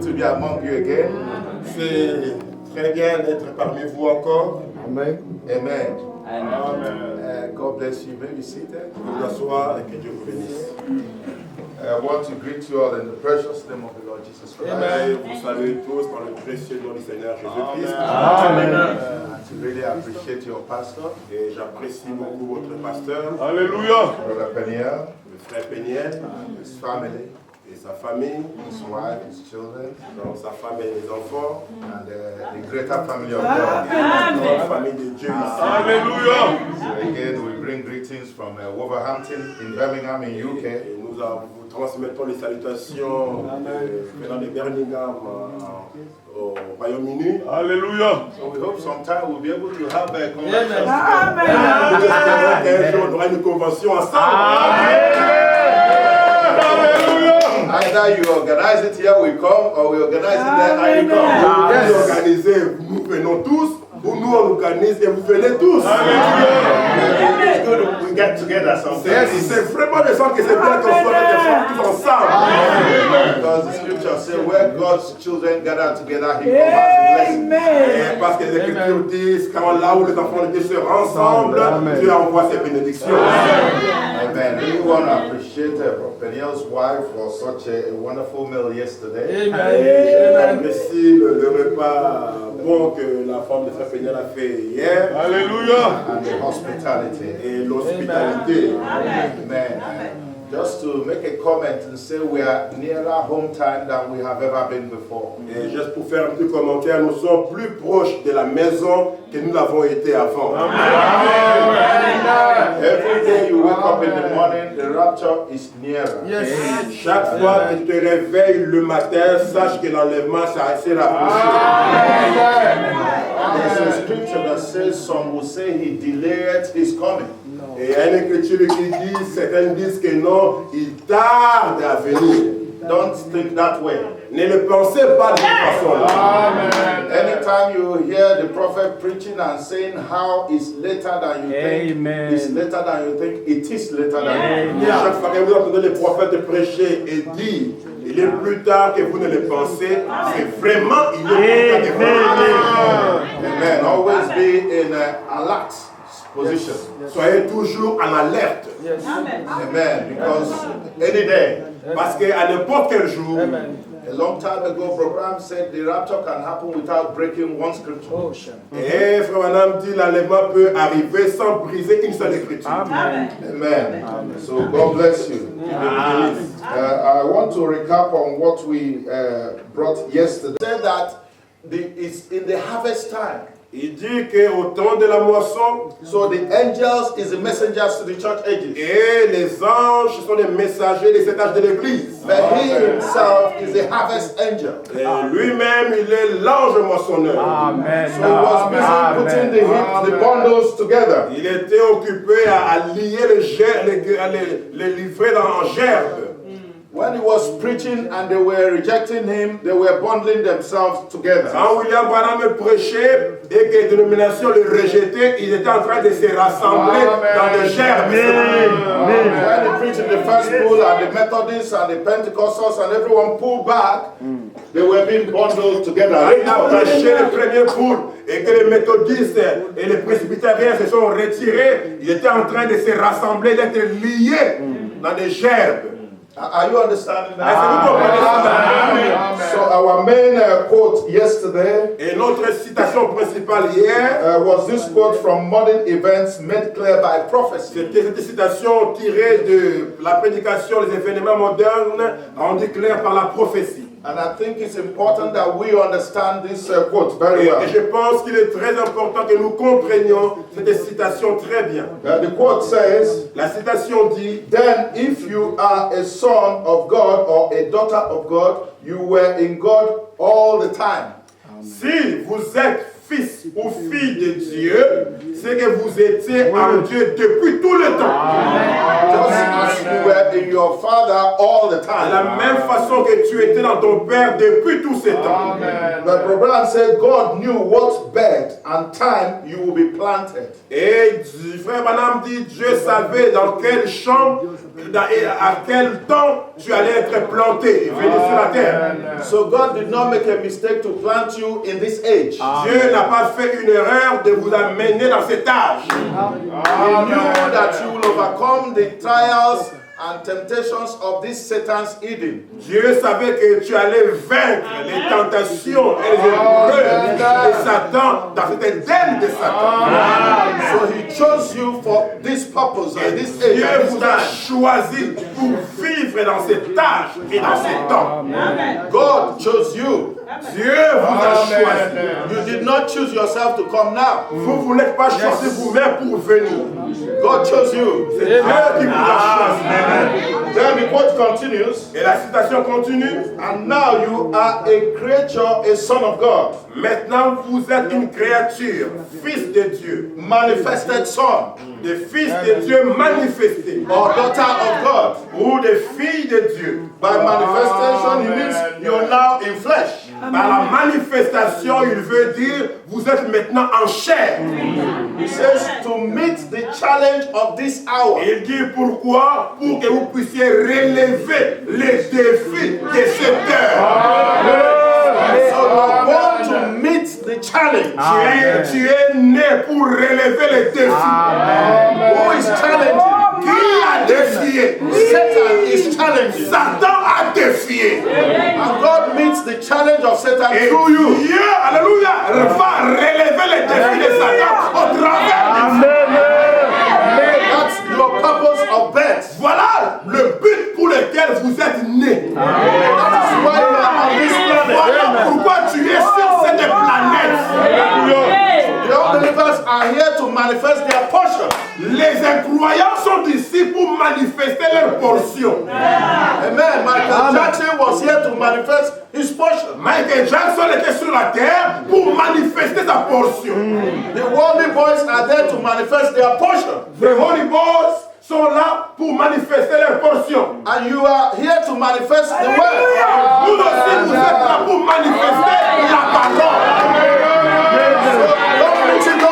good to be among you again. C'est très bien d'être parmi vous encore. Amen. Amen. Amen. God bless you. You may be seated. Vous asseoir et que Dieu vous bénisse. I want to greet you all in the precious name of the Lord Jesus Christ. Amen. Vous saluez tous par le précieux nom du Seigneur Jésus-Christ. Amen. I really appreciate your pastor. Et j'apprécie beaucoup votre pasteur. Alléluia. Brother Peniel, Le frère Péniel, his family, et sa famille, his wife, his children, donc sa femme et les enfants, and the greater family of God. la famille de Dieu ici. Alléluia. So again, we bring greetings from Wolverhampton in Birmingham in UK. Et nous vous transmettons les salutations venant de Birmingham au Royaume-Uni. Alléluia. So we hope sometime we'll be able to have a convention. Un jour, on aura une convention ensemble. Either you organize it here, we come, or we organize it there, and you come. Vous organisez, nous venons tous, ou nous on organise et vous venez tous. It's good we get together sometimes. C'est vraiment le sens que c'est bien qu'on soit tous ensemble. Because the scripture says where God's children gather together, He comes as a blessing. Et parce que les Écritures disent, quand là où les enfants de Dieu se rassemblent, Dieu envoie ses bénédictions. Amen. We want to appreciate Peniel's wife for such a wonderful meal yesterday. J'apprécie le repas bon que la femme de Frère Péniel a fait hier. Alléluia. And the hospitality. Et l'hospitalité. Amen. Just to make a comment and say we are nearer home time than we have ever been before. Et juste pour faire un petit commentaire, nous sommes plus proches de la maison que nous l'avons été avant. Every day you wake up in the morning, the rapture is nearer. Et chaque fois que tu te réveilles le matin, sache que l'enlèvement s'est rapproché. There's a scripture that says some will say he delayed his coming. Et il y a une écriture qui dit, certains disent que non, il tarde à venir. Don't think that way. Ne le pensez pas de cette façon-là. Anytime you hear the prophet preaching and saying how it's later than you think, it's later than you think, it is later than you think. Chaque fois que vous entendez les prophètes prêcher et dire, il est plus tard que vous ne le pensez, c'est vraiment, il est plus tard que vous ne le pensez. Amen. Always be in an alert position. Soyez toujours en alerte. Amen. Because any day, Parce qu'à n'importe quel jour, a long time ago, Program said the rapture can happen without breaking one scripture. et Frère Branham dit l'enlèvement peut arriver sans briser une seule écriture. Amen. So God bless you. I want to recap on what we brought yesterday. Said that it's in the harvest time. Il dit qu'au temps de la moisson, So the angels is the messengers to the church ages. et les anges sont les messagers des étages de l'église. But he himself is the harvest angel. Et lui-même, il est l'ange moissonneur. So he was busy putting the bundles together. Il était occupé à lier les livrets en gerbe. When he was preaching and they were rejecting him, they were bundling themselves together. Quand William Branham prêchait et que les dénominations le rejetaient, ils étaient en train de se rassembler dans les gerbes. When he preached in the first school and the Methodists and the Pentecostals and everyone pulled back, they were being bundled together. Il a prêché le premier poule et que les méthodistes et les presbytériens se sont retirés, ils étaient en train de se rassembler, d'être liés dans des gerbes. Are you understanding that? Amen. So our main quote yesterday Et notre citation principale hier, was this quote from Modern Events Made Clear by Prophecy. c'était cette citation tirée de la prédication des événements modernes rendue claire par la prophétie. And I think it's important that we understand this quote very well. Et je pense qu'il est très important que nous comprenions cette citation très bien. The quote says, La citation dit, then if you are a son of God or a daughter of God, you were in God all the time. si vous êtes fils ou fille de Dieu, c'est que vous étiez en Dieu depuis tout le temps. Just as you were in your Father all the De time. la même façon que tu étais dans ton Père depuis tous ces temps. But Brother said God knew what bed and time you will be planted. Et frère Branham dit, Dieu savait dans quel champ, et à quel temps tu allais être planté et venir sur la terre. So God did not make a mistake to plant you in this age. Dieu n'a pas fait une erreur de vous amener dans cet âge. He knew that you will overcome the trials and temptations of this Satan's Eden. Dieu savait que tu allais vaincre les tentations et les épreuves de Satan dans cette Éden de Satan. So he chose you for this purpose and this age Dieu and this vous a time. choisi pour vivre dans cet âge et dans ces temps. God chose you. Dieu vous a choisi. You did not choose yourself to come now. Vous n'êtes pas choisi vous-même pour venir. God chose you. C'est Dieu qui vous a choisi. Then the quote continues. Et la citation continue. And now you are a creature, a son of God. Maintenant, vous êtes une créature, fils de Dieu, Manifested son. des fils de Dieu manifestés, Or daughter of God. ou des filles de Dieu. By manifestation, it means you're now in flesh. Par la manifestation, il veut dire, vous êtes maintenant en chair. He says to meet the challenge of this hour. Et il dit pourquoi? Pour que vous puissiez relever les défis de cette heure. So you're born to meet the challenge. Tu es né pour relever les défis. Who is challenging? Qui a défié? Satan is challenging. Satan a défié. And God meets the challenge of Satan Et through you. Dieu, alléluia, va relever les défis de Satan au travers de That's your purpose of birth. Voilà le but pour lequel vous êtes né. That is why you are on this planet. Voilà pourquoi tu es sur cette planète. The unbelievers are here to manifest their portion. Les incroyants sont ici pour manifester leur portion. Amen. Michael Jackson was here to manifest his portion. Michael Jackson était sur la terre pour manifester sa portion. The worldly boys are there to manifest their portion. Les Holy Boys sont là pour manifester leur portion. And you are here to manifest the word. Vous aussi, vous êtes là pour manifester la parole. So don't mix it up.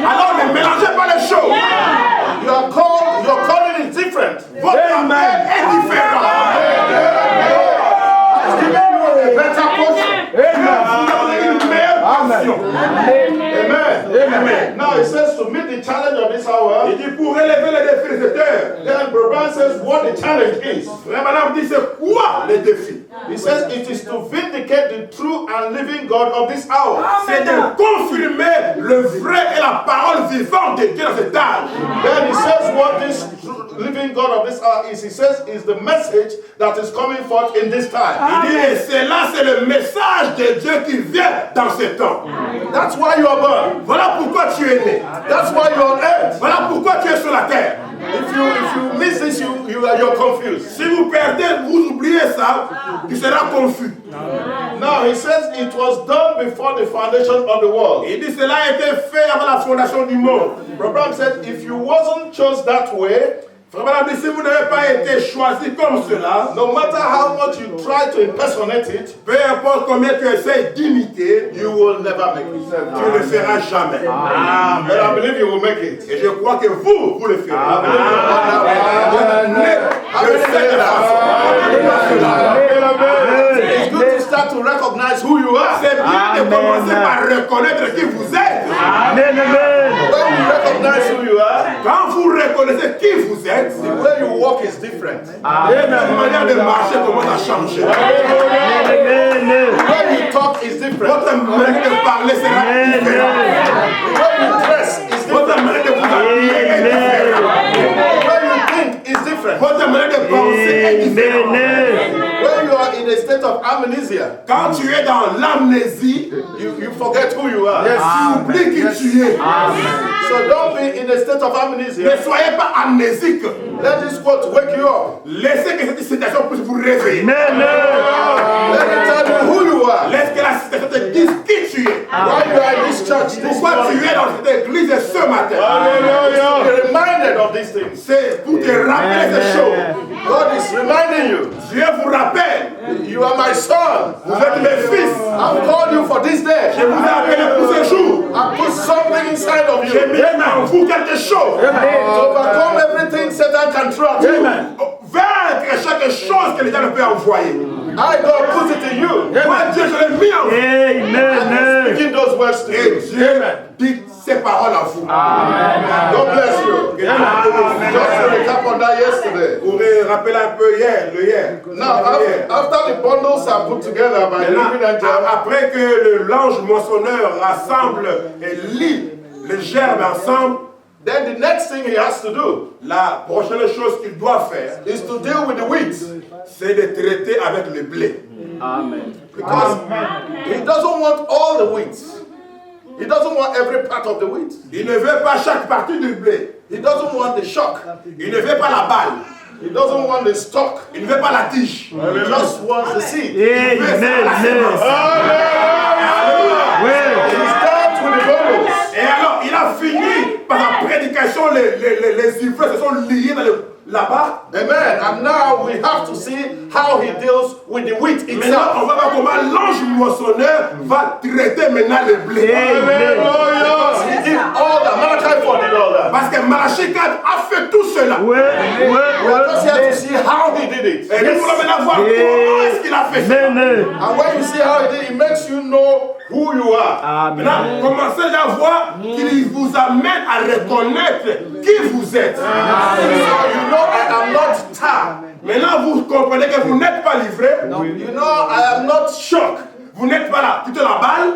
Alors ne mélangez pas les choses. Your calling is different. Votre appel est différent. It's giving you a better portion. Vous avez une meilleure portion. Amen. Now it says to meet the challenge of this hour. Il dit pour relever les défis de cette heure. Then Brother says what the challenge is. Frère Branham dit c'est quoi les défis? He says it is to vindicate the true and living God of this hour. C'est de confirmer le vrai et la parole vivante de Dieu dans cet âge. Then he says what this true living God of this hour is. He says is the message that is coming forth in this time. Il dit et cela c'est le message de Dieu qui vient dans ce temps. That's why you are born. Voilà pourquoi tu es né. That's why you are on earth. Voilà pourquoi tu es sur la terre. If you miss this, you're confused. Si vous perdez, vous oubliez ça, tu seras confus. Now he says it was done before the foundation of the world. Il dit cela a été fait avant la fondation du monde. Abraham said if you wasn't chose that way, Frère Branham dit si vous n'avez pas été choisi comme cela, no matter how much you try to impersonate it, peu importe combien tu essaies d'imiter, you will never make it. tu ne le feras jamais. But I believe you will make it. Et je crois que vous le ferez. It's good to start to recognize who you are. C'est bien de commencer par reconnaître qui vous êtes. When you recognize who you are, Quand vous reconnaissez qui vous êtes, the way you walk is different. et la manière de marcher commence à changer. The way you talk is different. Votre manière de parler sera différente. The way you dress is different. Votre manière de vous habiller est différente. The way you think is different. Votre manière de penser est différente. When you are in a state of amnesia, Quand tu es dans l'amnésie, you forget who you are. tu oublies qui tu es. So don't be in a state of amnesia. Ne soyez pas amnésique. Let this quote wake you up. Laissez que cette citation puisse vous réveiller. Let it tell you who you are. Laisse que la citation te dise qui tu es. Why you are in this church this Pourquoi tu morning? es dans cette église ce matin? Alléluia. Be reminded of these things. C'est pour te rappeler ces choses. God is reminding you. Dieu vous rappelle, You are my son. vous êtes mes fils. I've called you for this day. Je vous ai appelé pour ce jour. I put something inside of J'ai you mis en vous quelque chose. to overcome everything Satan can throw at you. Vaincre chaque chose que l'État ne peut envoyer. I, God, put it in you. Moi, Dieu, je l'ai mis en vous. I'm speaking those words to Et you. Dieu dit ces paroles en vous. God bless you. Just to recap on that yesterday. Pour rappeler un peu hier. Now, after the bundles are put together by the living angel, Après que l'ange moissonneur rassemble et lit les gerbes ensemble, then the next thing he has to do la prochaine chose qu'il doit faire, is to deal with the weeds. c'est de traiter avec le blé. Because he doesn't want all the weeds. He doesn't want every part of the wheat. Il ne veut pas chaque partie du blé. He doesn't want the shock. Il ne veut pas la balle. He doesn't want the stalk. Il ne veut pas la tige. He just wants the seed. Il veut la sémence. He starts with the bundles. Et alors, il a fini par la prédication, les ivreux se sont liés là-bas. Amen. And now we have to see how he deals with the wheat Maintenant, itself. on va voir comment l'ange moissonneur va traiter maintenant le blé. Because he did all that. Malachi 4 did all that. Parce que Malachie 4 a fait tout cela. We are just here to see how he did it. Et nous voulons maintenant voir comment est-ce qu'il a fait ça. And when you see how he did it, it makes you know who you are. Maintenant, commencez à voir qu'il vous amène à reconnaître qui vous êtes. So you know I am not tired. Maintenant, vous comprenez que vous n'êtes pas livré. You know I am not shocked. Vous n'êtes pas là, quittez la balle.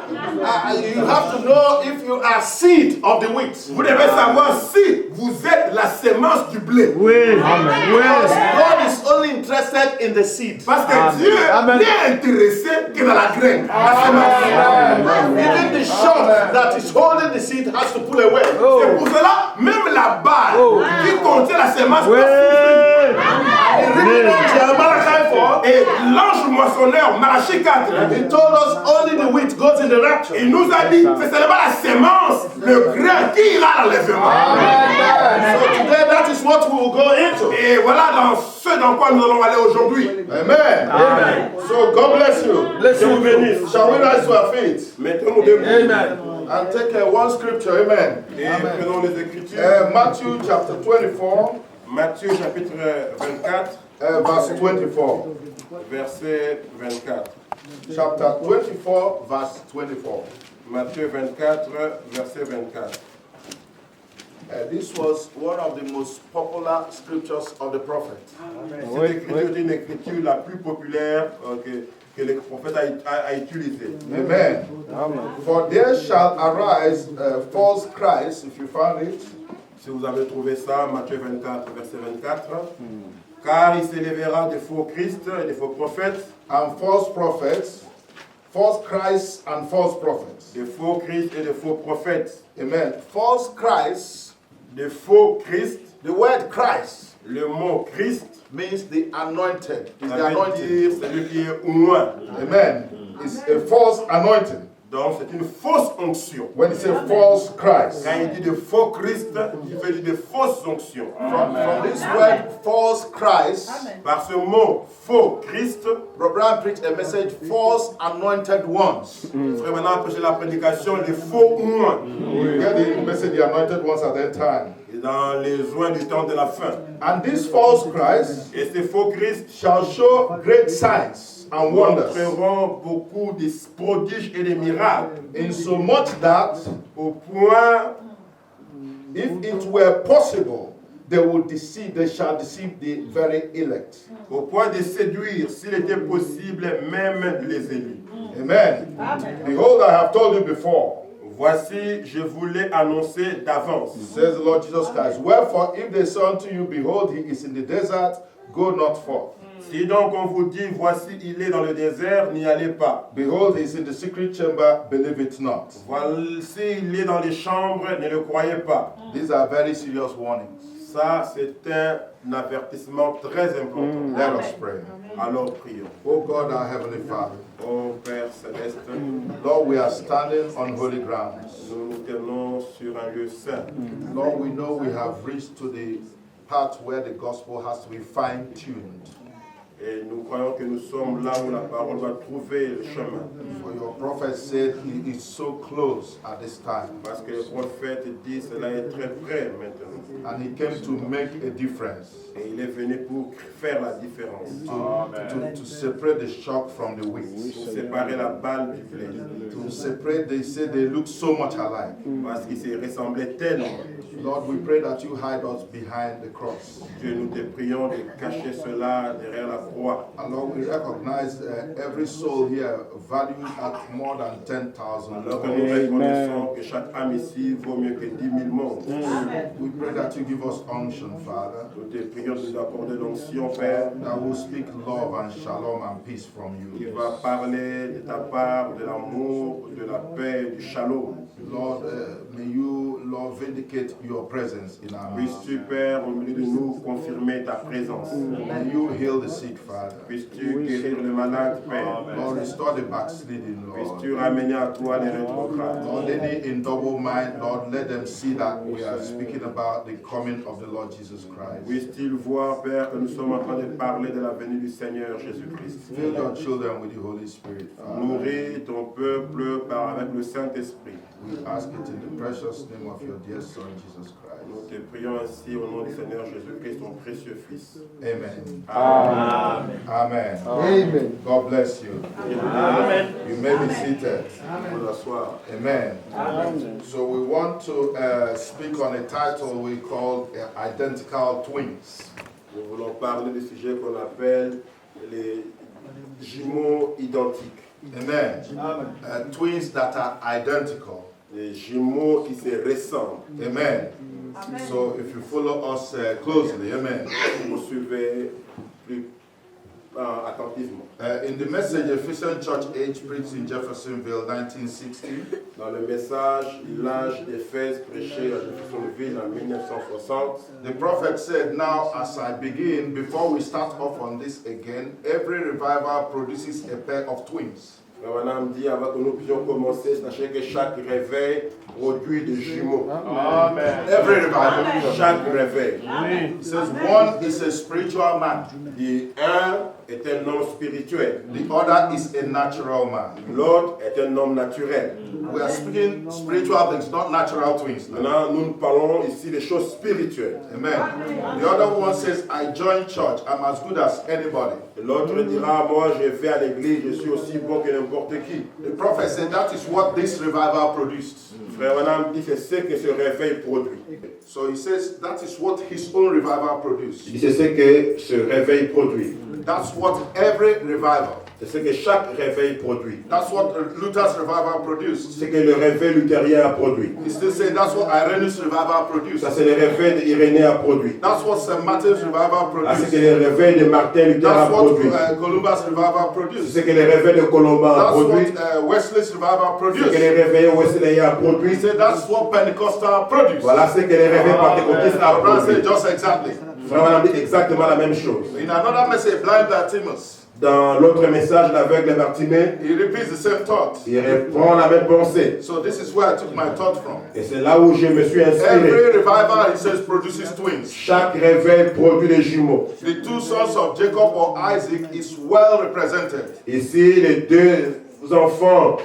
You have to know if you are seed of the wheat. Vous devez savoir si vous êtes la sémence du blé. Because God is only interested in the seed. Parce que Dieu n'est intéressé que dans la graine. La sémence. Even the shock that is holding the seed has to pull away. C'est pour cela, même la balle qui contient la sémence doit et l'ange moissonneur, Malachie 4, He told us only the wheat goes in the rapture. il nous a dit c'est seulement la sémence, le grain qui ira à l'enlèvement. So today that is what we will go into. Et voilà dans ce dans quoi nous allons aller aujourd'hui. Amen. So God bless you. Dieu vous bénisse. Shall we rise to our feet Mettons-nous debout and take one scripture? Amen. et prenons les Écritures. Matthew chapter 24, Matthieu chapitre 24, verse 24. verset 24. Chapter 24, verse 24. Matthieu 24, verset 24. This was one of the most popular scriptures of the prophet. Cette écriture est une écriture la plus populaire que le prophète a utilisée. Amen. For there shall arise false Christ, if you found it. Si vous avez trouvé ça, Matthieu 24, verset 24. Car il s'élèvera des faux Christ et des faux prophètes. And false prophets, false Christ and false prophets. Des faux Christ et des faux prophètes. Amen. False Christ, Des faux Christ. the word Christ Le mot Christ, means the anointed. Is ça the veut anointed. dire celui qui est oint. Amen. It's a false anointing. Donc c'est une fausse onction. When it says false Christ. Quand il dit de faux Christ, il veut dire de fausses onctions. From this word false Christ, Par ce mot faux Christ, Brother Brown preached a message, false anointed ones. Frère maintenant a prêché la prédication des faux oints. We get the message, the anointed ones at that time. Et dans les oints du temps de la fin. And this false Christ Et ces faux Christ shall show great signs and wonders, montreront beaucoup de prodiges et de miracles. insomuch that Au point, if it were possible, they shall deceive the very elect. au point de séduire, s'il était possible, même les élus. Amen. Behold, I have told you before, Voici, je vous l'ai annoncé d'avance. says the Lord Jesus Christ. Wherefore, if they say unto you, behold, he is in the desert, go not forth. Si donc on vous dit, voici, il est dans le désert, n'y allez pas. Behold, he is in the secret chamber, believe it not. Voici, il est dans les chambres, ne le croyez pas. These are very serious warnings. Ça, c'est un avertissement très important. Let us pray. Alors prions. Oh God, our Heavenly Father, Ô Père céleste. Lord, we are standing on holy grounds. Nous nous tenons sur un lieu saint. Lord, we know we have reached to the part where the gospel has to be fine-tuned. Et nous croyons que nous sommes là où la parole va trouver le chemin. For your prophet said he is so close at this time. Parce que le prophète dit cela est très près maintenant. And he came to make a difference. Et il est venu pour faire la différence. To separate the shock from the wheat. Pour séparer la balle du blé. To separate, they say they look so much alike. Parce qu'ils se ressemblaient tellement. Lord, we pray that you hide us behind the cross. Dieu, nous te prions de cacher cela derrière la croix. And Lord, we recognize every soul here valued at more than 10,000. Alors que nous reconnaissons que chaque âme ici vaut mieux que 10 000 mondes. We pray that you give us unction, Father, Nous te prions de nous accorder l'onction, Père, that will speak love and shalom and peace from qui you. va parler de ta part, de l'amour, de la paix, du shalom. Lord, may you, Lord, vindicate your presence in our midst. Puisses-tu, Père, au milieu de nous, confirmer ta présence. May you heal the sick, Father. Puisses-tu guérir le malade, Père. Lord, restore the backsliding, Puisses-tu Lord. ramener à toi les rétrogrades. Lord, any in double mind, Lord, let them see that we are speaking about the coming of the Lord Jesus Christ. Puisses-tu voir, Père, que nous sommes en train de parler de la venue du Seigneur Jésus-Christ. Fill your children with the Holy Spirit, Father. Nourris ton peuple avec le Saint-Esprit. We ask it in the precious name of your dear Son, Jesus Nous Christ. te prions ainsi au nom du Seigneur Jésus-Christ, ton précieux Fils. Amen. Amen. Amen. Amen. God bless you. Amen. You may be seated. Vous asseoir. Amen. So we want to speak on a title we call Identical Twins. Nous voulons parler du sujet qu'on appelle les jumeaux identiques. Amen. Twins that are identical. Les jumeaux qui se ressemblent. Amen. So if you follow us closely, amen. Vous suivez plus attentivement. In the message Ephesian Church Age preached in Jeffersonville 1960, Dans le message L'âge d'Éphèse prêché à Jeffersonville en 1960, the prophet said, "Now as I begin, before we start off on this again, every revival produces a pair of twins." Madame dit, avant que nous puissions commencer, sachez que chaque réveil produit des jumeaux. Amen. Every revival. Chaque réveil. It says one is a spiritual man, Un est un homme spirituel. the other is a natural man. L'autre est un homme naturel. We are speaking spiritual things, not natural twins. Maintenant, nous parlons ici des choses spirituelles. Amen. The other one says, "I joined church. I'm as good as anybody." L'autre dira, moi je vais à l'église, je suis aussi bon que n'importe qui. The prophet said that is what this revival produced. Frère Branham dit, c'est ce que ce réveil produit. So he says that is what his own revival produced. Il dit, c'est ce que ce réveil produit. That's what every revival. C'est ce que chaque réveil produit. That's what Luther's revival produced. C'est ce que le réveil luthérien a produit. He still saying that's what Irenaeus revival produced. Ça, c'est le réveil d'Irénée a produit. That's what St. Martin's revival Ça, c'est produced. que le réveil de Martin Luther a That's what produit. Columbus revival C'est produced. ce que le réveil de Colomban a That's produit. what Wesley's revival C'est ce que produced. le réveil Wesleyan a He produit. said that's what Pentecostal produced. Voilà ce que le réveil pentecôtiste a Abraham said produit. just exactly. Frère Branham dit exactement la même chose. In another message, blind Bartimaeus, Dans l'autre message, l'aveugle Bartimée, he repeats the same thought. il reprend la même pensée. So this is where I took my thought from. Et c'est là où je me suis Every inspiré. revival, he says, produces twins. Chaque réveil produit des jumeaux. The two sons of Jacob or Isaac is well represented. Ici, les deux enfants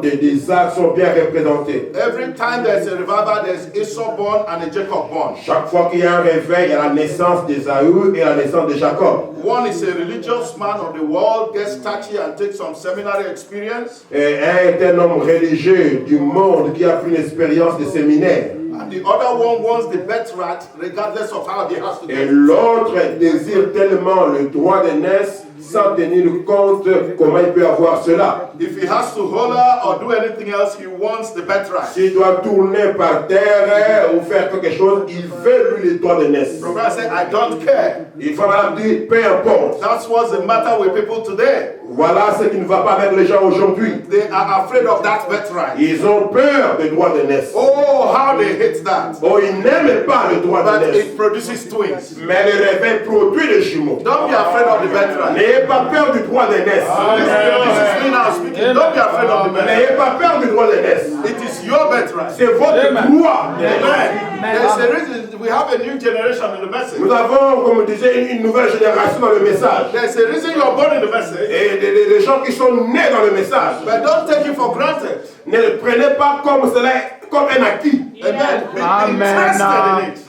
d'Isaac sont bien représentés. Every time there's a revival, there's Esau born and a Jacob born. Chaque fois qu'il y a un réveil, il y a la naissance d'Ésaü et la naissance de Jacob. One is a religious man of the world, gets touchy and takes some seminary experience. Et un est un homme religieux du monde qui a pris une expérience de séminaire. And the other one wants the birthright regardless of how he has to Et get it. l'autre désire tellement le droit d'aînesse sans tenir compte comment il peut avoir cela. If he has to holler or do anything else, he wants the birthright. S'il doit tourner par terre ou faire quelque chose, il veut lui le droit d'aînesse. The prophet said, I don't care. Il faut madame dire, peu importe. That's what's the matter with people today. Voilà ce qui ne va pas avec les gens aujourd'hui. They are afraid of that birthright. Ils ont peur des droits d'aînesse. Oh, how they hate that. Oh, ils n'aiment pas le droit But d'aînesse. it produces twins. Mais le réveil produit des jumeaux. Don't be afraid of the birthright. N'ayez pas peur du droit d'aînesse. This is me now speaking Don't be afraid of the N'ayez birthright. pas peur du droit d'aînesse. It is your birthright. C'est votre droit. Amen. There's a reason we have a new generation in the message. Nous avons, comme on disait, une nouvelle génération dans le message. There's a reason you are born in the message. Et des gens qui sont nés dans le message. But don't take it for granted. Ne le prenez pas comme cela, comme un acquis. Amen. Be interested in it.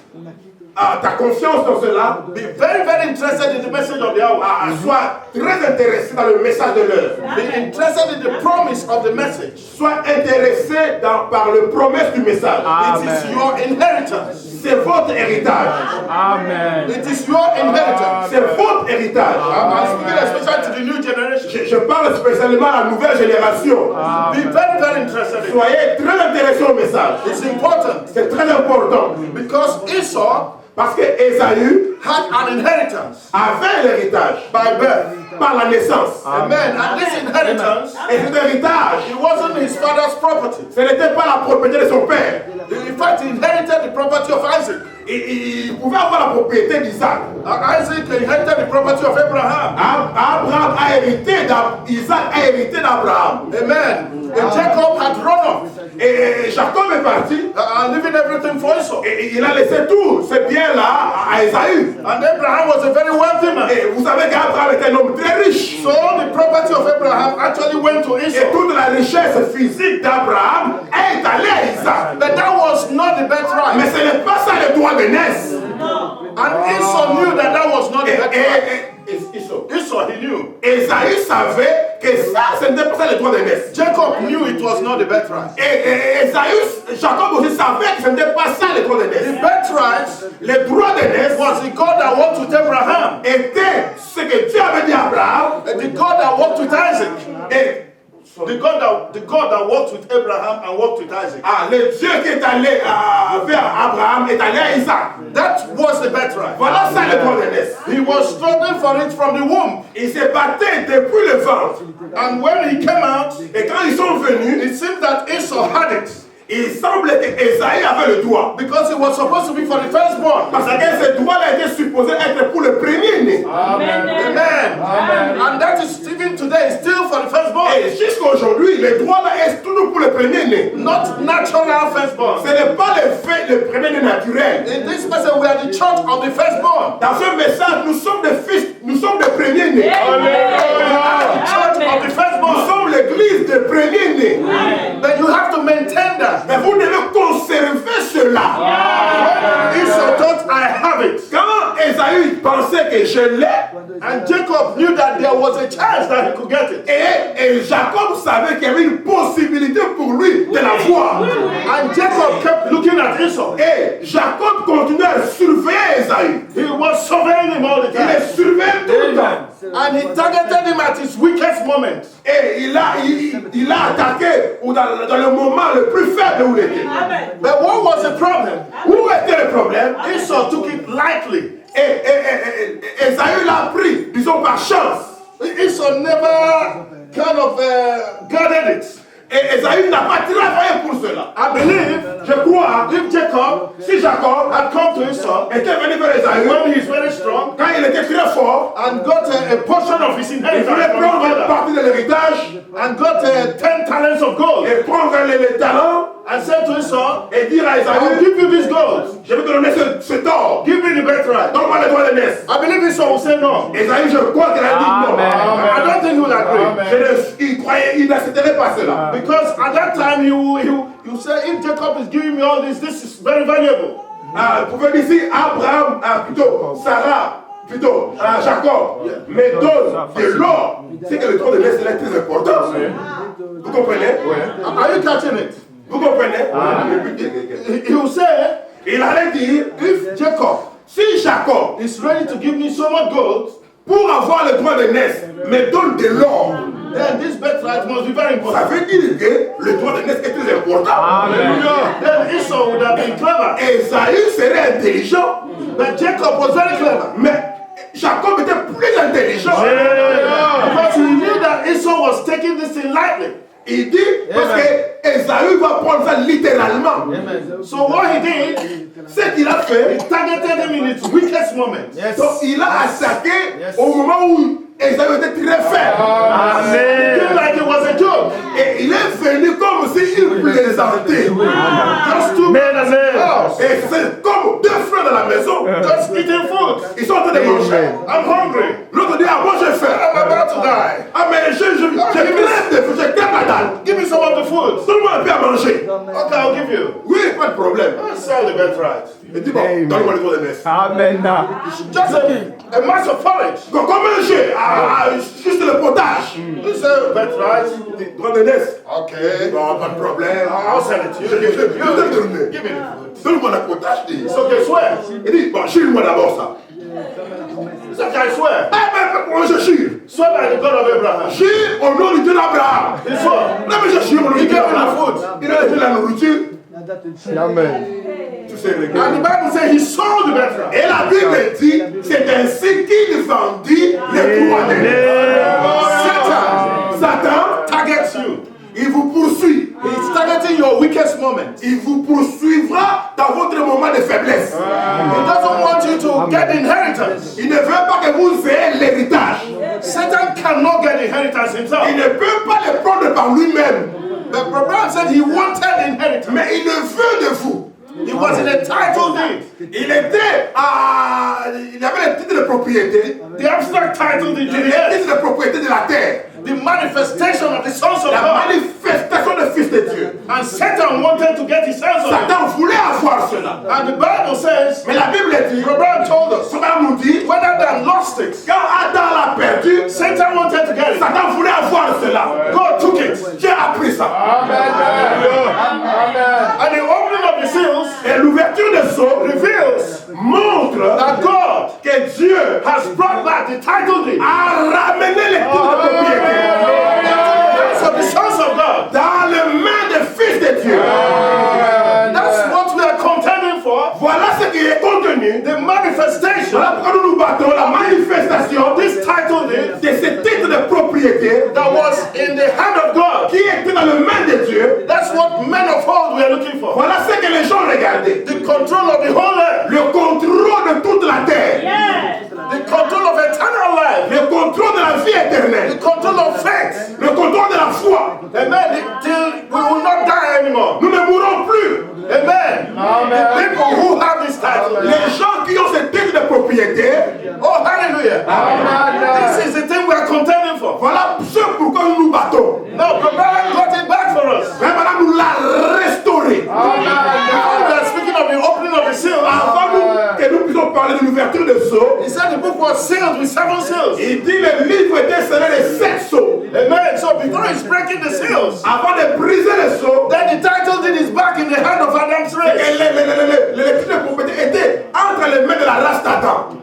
Ah, ta confiance dans cela. Be very, very interested in the message of the hour. Sois très intéressé dans le message de l'heure. Be interested in the promise of the message. Sois intéressé par le promesse du message. It is your inheritance. C'est votre héritage. Amen. It is your inheritance. C'est votre héritage. I'm speaking especially to the new generation. Je parle spécialement à la nouvelle génération. Be very, very interested in it. Soyez très intéressé au message. It's important C'est très important. because Esau Parce que Ésaü had an inheritance avait l'héritage by birth. par la naissance. Amen. And this inheritance, Et cet héritage, it wasn't his father's property. ce n'était pas la propriété de son père. In fact, he inherited the property of Isaac. Il pouvait avoir la propriété d'Isaac. Isaac inherited the property of Abraham. Abraham a hérité d'Isaac, a hérité d'Abraham. Amen. And Jacob had run off, Et Jacob est parti. leaving everything for Esau. Et il a laissé tout ce bien-là à Ésaü. And Abraham was a very wealthy man. Et vous savez qu'Abraham est un homme très riche. So all the property of Abraham actually went to Et Esau. toute la richesse physique d'Abraham est allée à Isaac. But that was not the Mais birthright. ce n'est pas ça le droit de naissance. And Esau knew that that was not the birthright. Esau, he knew. Esaü savait que ça, ce n'était pas ça le droit de naissance. Jacob knew it was not the birthright. Et Jacob aussi savait que ce n'était pas ça le droit de The naissance. birthright Le droit de naissance was the God that walked with Abraham, était ce que Dieu avait dit à Abraham. and the God that walked with Isaac. Et The God that walked with Abraham and walked with Isaac. le Dieu qui est allé vers Abraham est allé à Isaac. That was the birthright. Voilà ça le droit de naissance. He was struggling for it from the womb. Il s'est battu depuis le ventre. And when he came out, Et quand ils sont venus, it seemed that Esau had it. il semble que Esaü avait le droit. Because it was supposed to be for the firstborn. Parce que ce droit-là était supposé être pour le premier-né. Amen. And that is even today still for the firstborn. Et jusqu'à aujourd'hui, le droit-là est toujours pour le premier-né. Not natural firstborn. Ce n'est pas le premier-né naturel. In this message, we are the church of the firstborn. Dans ce message, nous sommes des fils, nous sommes des premiers-nés. The church of the Nous firstborn. sommes l'église des premiers-nés. But you have to maintain that. Mais vous devez conserver cela. Esau thought, I have it. Quand Esaü pensait que je l'ai, And Jacob knew that there was a chance that he could get it. et Jacob savait qu'il y avait une possibilité pour lui de l'avoir. And Jacob kept looking at Esau. Et Jacob continuait à surveiller Esaü. He was surveying him all the Il le time. surveillait tout le temps. And he targeted him at his weakest moment. Et il a attaqué dans le moment le plus faible où il était. But what was the problem? Où était le problème? Esau took it lightly. Et Esaü l'a pris, disons par chance. Esau never kind of guarded it. Et Esaü n'a pas travaillé pour cela. I believe Je crois, if Jacob si Jacob had come to Esau était venu vers Esaü, when he's very strong quand il était très fort, and got a portion of his il inheritance voulait from his prendre une father partie de l'héritage and got 10 talents of gold et prendre les talents and said to Esau, et dire à I will Esaü, give you this gold. je vais te donner ce or. Give me the birthright. Donne-moi le droit de naissance. I believe Esau will say no. Esaü, je crois qu'il a dit non. I don't think he will agree. Il n'accepterait pas cela. Because at that time you say, if Jacob is giving me all this is very valuable. Vous pouvez dire ici, Abraham, plutôt Sarah, plutôt Jacob, mais donne de l'or. C'est que le droit de naissance est très important. Vous comprenez? Are you catching it? Vous comprenez? He will say, Il allait dire, if Jacob si Jacob, is ready to give me so much gold, pour avoir le droit de naissance, me donne de l'or, then this birthright must be very ça important. veut dire que le droit de naissance est très important. Then Esau would have been clever. Esaü serait intelligent, But Jacob was very clever. mais Jacob était plus intelligent. Because he knew that Esau was taking this thing lightly. Il dit, parce que Esaü va prendre ça littéralement. So what he did, Ce qu'il a fait, he targeted him in its weakest moment. donc il a attaqué au moment où Esaü était très faible. It seemed like it was a joke. Et il est venu comme s'il plaisantait. Just two men in the house. Et c'est comme deux frères dans la maison. Just eating food. Ils sont en train de manger. I'm hungry. L'autre dit, ah moi j'ai faim. I'm about to die. Ah mais je crève la dalle. Give me some of the food. Donne-moi un peu à manger. Okay, I'll give you. Oui, pas de problème. I'll sell the birthright. Il dit, bon, donne-moi les autres messes. Amen. Just a mass of porridge. Donc comment manger? Juste le potage. You sell the birthright. Donne des messes. Okay. Non, pas de problème. I'll sell it to you. Je vais te donner. Give me the food. Donne-moi le potage. It's okay, swear. Il dit, bon, chire-moi d'abord ça. It's okay, I swear. Ah mais moi je chire. Swear by the God of Abraham. Chire au nom du Dieu d'Abraham. He swore. Non mais je chire au nom du He Dieu gave me the d'Abraham. food. Il a donné la nourriture. Amen. Tu sais, les And gars. the Bible says he sold the birthright. Et la Bible dit, c'est ainsi qu'il vendit les droits de Satan Targets you. il vous poursuit. He's targeting your weakest moment. Il vous poursuivra dans votre moment de faiblesse. He doesn't want you to get inheritance. Il ne veut pas que vous ayez l'héritage. Satan cannot get inheritance himself. Il ne peut pas le prendre par lui-même. But Abraham said he wanted inheritance. Mais il le veut de vous. He was in a title deed. Il était il avait le titre de propriété. The abstract title deed to the Le earth. titre de propriété de la terre. The manifestation of the sons of La God. manifestation du Fils de Dieu. And Satan wanted to get his hands on it. Satan voulait avoir cela. And the Bible says, Mais la Bible dit, Abraham told us, Satan nous dit, when Adam lost it, quand Adam l'a perdu, Satan wanted to get it. Satan voulait avoir cela. God took it. Dieu a pris ça. And the opening of the seals Et l'ouverture des sceaux reveals montre that God que Dieu has brought back the title deed. a ramené les titres de propriété So the sons of God, dans les mains des fils de Dieu. that's what we are contending for. Voilà ce qui est contenu. The manifestation Voilà pourquoi nous nous battons la manifestation of this title deed de ce titre de propriété that was in the hand of God. qui était dans les mains de Dieu. That's what men of old were looking for. Voilà ce que les gens regardaient. The control of the whole earth. Le contrôle de toute la terre. The control of eternal life. Le contrôle de la vie The éternelle. control of faith. Le contrôle de la foi. Amen. Till we will not die anymore. Nous ne mourrons plus. Amen. The people who have this title. Les gens qui ont ce titre de propriété, Oh, hallelujah. This is the thing we are contending for. voilà ce pourquoi nous nous battons. Now, Abraham got it back for us. Mais maintenant nous l'a restauré. Now we are speaking of the opening of the seal. Avant que nous puissions parler de l'ouverture des sceaux, He said the book was sealed with 7 seals. il dit le livre était scellé de 7 sceaux. Amen. So before he's breaking the seals, Avant de briser les sceaux, then the title deed is back in the hand of Adam's et race. le titre de propriété était entre les mains de la race d'Adam.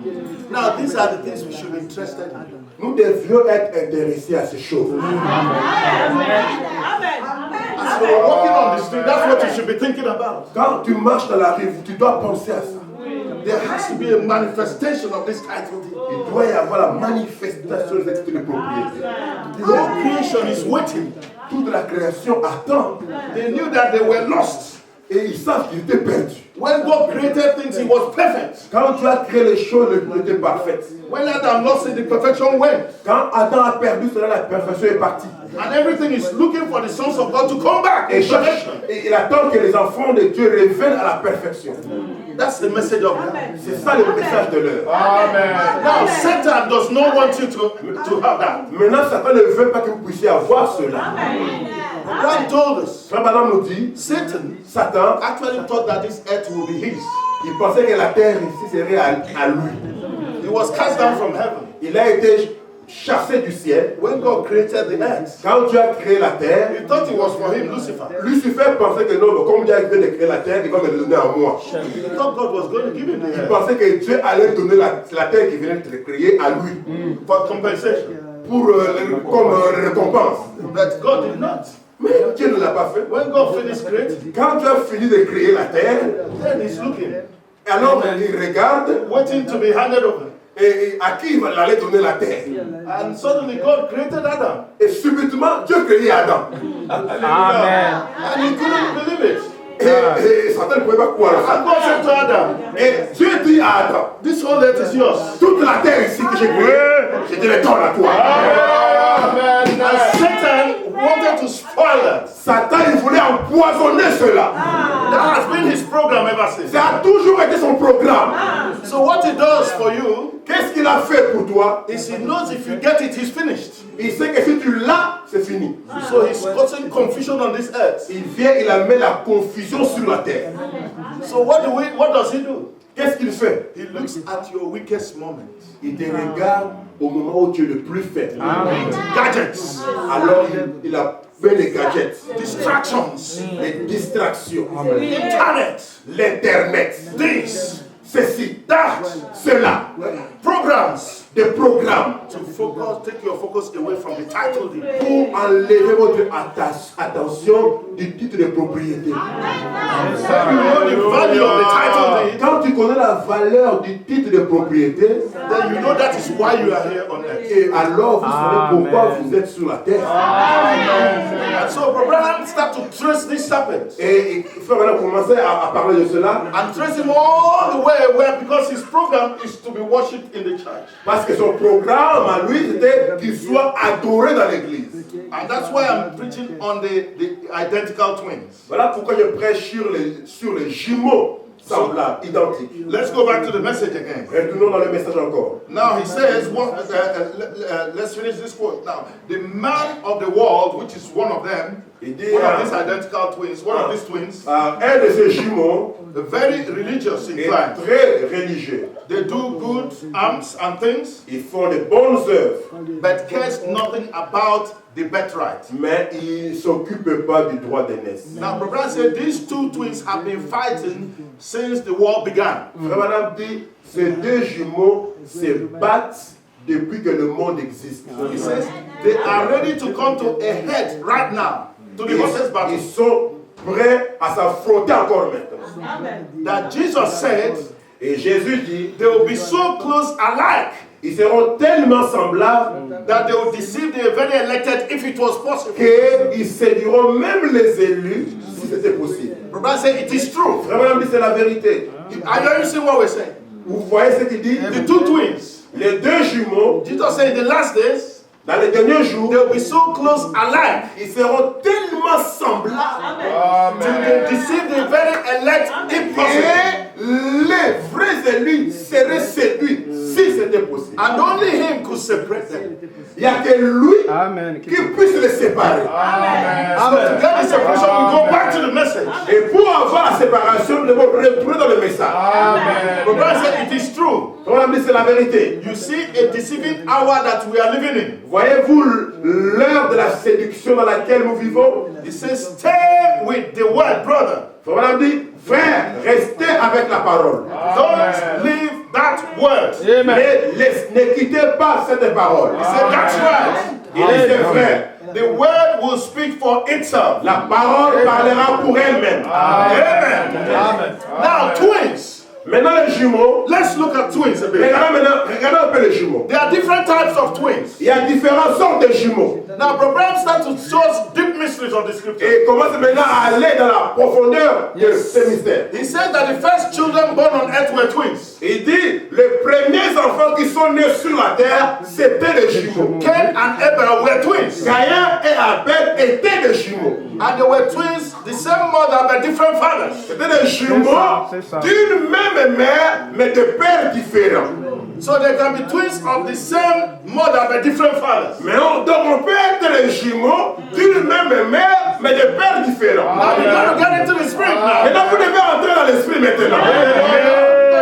Now, these are the things we should be interested in. Nous devions être intéressés à ces choses. As you are walking on the street, that's what you should be thinking about. Quand tu marches dans la rue, tu dois penser à ça. There has to be a manifestation of this title deed. Il doit y avoir la manifestation des titres de propriété. The whole creation is waiting. Toute la création attend. They knew that they were lost. Et ils savent qu'ils étaient perdus. When God created things, He was perfect. Quand tu as créé les choses, elles étaient parfaites. When Adam lost it, the perfection went. Quand Adam a perdu cela, la perfection est partie. And everything is looking for the sons of God to come back in Et perfection. il attend que les enfants de Dieu reviennent à la perfection. That's the message of God. C'est ça le message de l'heure. Now, Satan does not want you to have that. Maintenant, Satan ne veut pas que vous puissiez avoir cela. God told us, Frère Madame nous dit, Satan actually thought that this earth will be his. il pensait que la terre ici serait à lui. He was cast down from heaven. Il a été chassé du ciel. When God created the earth, Quand Dieu a créé la terre, He thought it was for him, Lucifer. Lucifer pensait que non, comme Dieu vient de créer la terre, il va me le donner à moi. He thought God was going to give him the Il earth pensait que Dieu allait donner la terre qui venait de créer à lui for compensation. pour comme récompense. But God did not. Mais Dieu ne l'a pas fait. When God finished creating, Quand Dieu a fini de créer la terre, then He's looking, alors il regarde waiting to be handed over. et à qui il allait donner la terre. And suddenly God created Adam. Et subitement, Dieu créait Adam. Amen. And he couldn't believe it. Et Satan ne pouvait pas croire à And ça. God said to Adam, Et Dieu dit à Adam, this whole earth is yours. toute la terre ici que j'ai créée, je te la donne à toi. And Satan wanted to spoil that. Satan, il voulait empoisonner cela. That has been his program ever since. Ça a toujours été son programme. So what he does for you Qu'est-ce qu'il a fait pour toi? is he knows if you get it, he's finished. Il sait que si tu l'as, c'est fini. So he's causing confusion on this earth. Il vient, il amène la confusion sur la terre. So what does he do? Qu'est-ce qu'il fait? He looks at your weakest moment. Il te regarde au moment où tu es le plus faible. Gadgets, Alors il a fait les gadgets, distractions, les distractions, internet, l'internet, this, ceci, that, cela, programs des programmes to focus, take your focus away from the title deed. pour enlever votre attention du titre de propriété. When you know the value of the title deed, Quand tu connais la valeur du titre de propriété, then you know that is why you are here on earth. et alors vous savez pourquoi vous êtes sur la terre. And so Abraham started to trace this serpent Et il faut maintenant commencer à parler de cela, and trace him all the way where, because his program is to be worshipped in the church. parce que son programme à lui c'était qu'il soit adoré dans l'église. And that's why I'm preaching on the identical twins. Voilà pourquoi je prêche sur les jumeaux semblables, identiques. Let's go back to the message again. Retournons dans le message encore. Now he says, let's finish this quote. Now, the man of the world, which is one of them, Il dit, one of these identical twins, one of these twins, un de ces jumeaux very religious est inclined. très religieux. They do good alms and things, Ils font de bonnes œuvres, but cares nothing about the birthright. mais ils ne s'occupent pas du droit d'aînesse. Now, Brother said these two twins have been fighting since the war began. Frère Madame dit, ces deux jumeaux se battent depuis que le monde existe. He says they are ready to come to a head right now, to the hottest battle. Ils sont prêts à s'affronter encore maintenant. That Jesus said Et Jésus dit, they will be so close alike ils seront tellement semblables that they will deceive the very elected if it was possible. qu'ils séduiront même les élus si c'était possible. Brother said it is true. Frère Madame dit, c'est la vérité. Are you seeing what we're saying? Vous voyez ce qu'il dit? The two twins. Les deux jumeaux, Jesus said in the last days dans les derniers jours, they will be so close alike ils seront tellement semblables till they deceive the very elect if possible. et les vrais élus seraient séduits si c'était possible. And only him could separate them. Il n'y a que lui Amen. qui puisse les séparer. So to get the separation, we go back to the message. Et pour avoir la séparation, nous devons retourner dans le message. The Bible said it is true. On va dire c'est la vérité. You see a deceiving hour that we are living in. Voyez-vous l'heure de la séduction dans laquelle nous vivons? It says, stay with the word, brother. On va dire, frère, restez avec la parole. Don't leave that word. Amen. Ne quittez pas cette parole. He said, that's right. Il dit, c'est vrai. The word will speak for itself. La parole parlera pour elle-même. Amen. Now, twins. Maintenant, les jumeaux. Let's look at twins a bit. Regardez un peu les jumeaux. There are different types of twins. Il y a différentes sortes de jumeaux. Now, Abraham starts to show us deep mysteries of the scripture. Et commence maintenant à aller dans la profondeur de ces mystères. He said that the first children born on earth were twins. Il dit, les premiers enfants qui sont nés sur la terre, c'était les jumeaux. Cain and Abel were twins. Caïn et Abel étaient des jumeaux. And they were twins, the same mother but different fathers. C'était des jumeaux C'est ça. d'une même mère, mais de pères différents. So they can be twins of the same mother but different fathers. Mais donc on peut être les jumeaux d'une même mère, mais de pères différents. Now you're going to get into the spirit now. Maintenant, vous devez entrer dans l'esprit maintenant.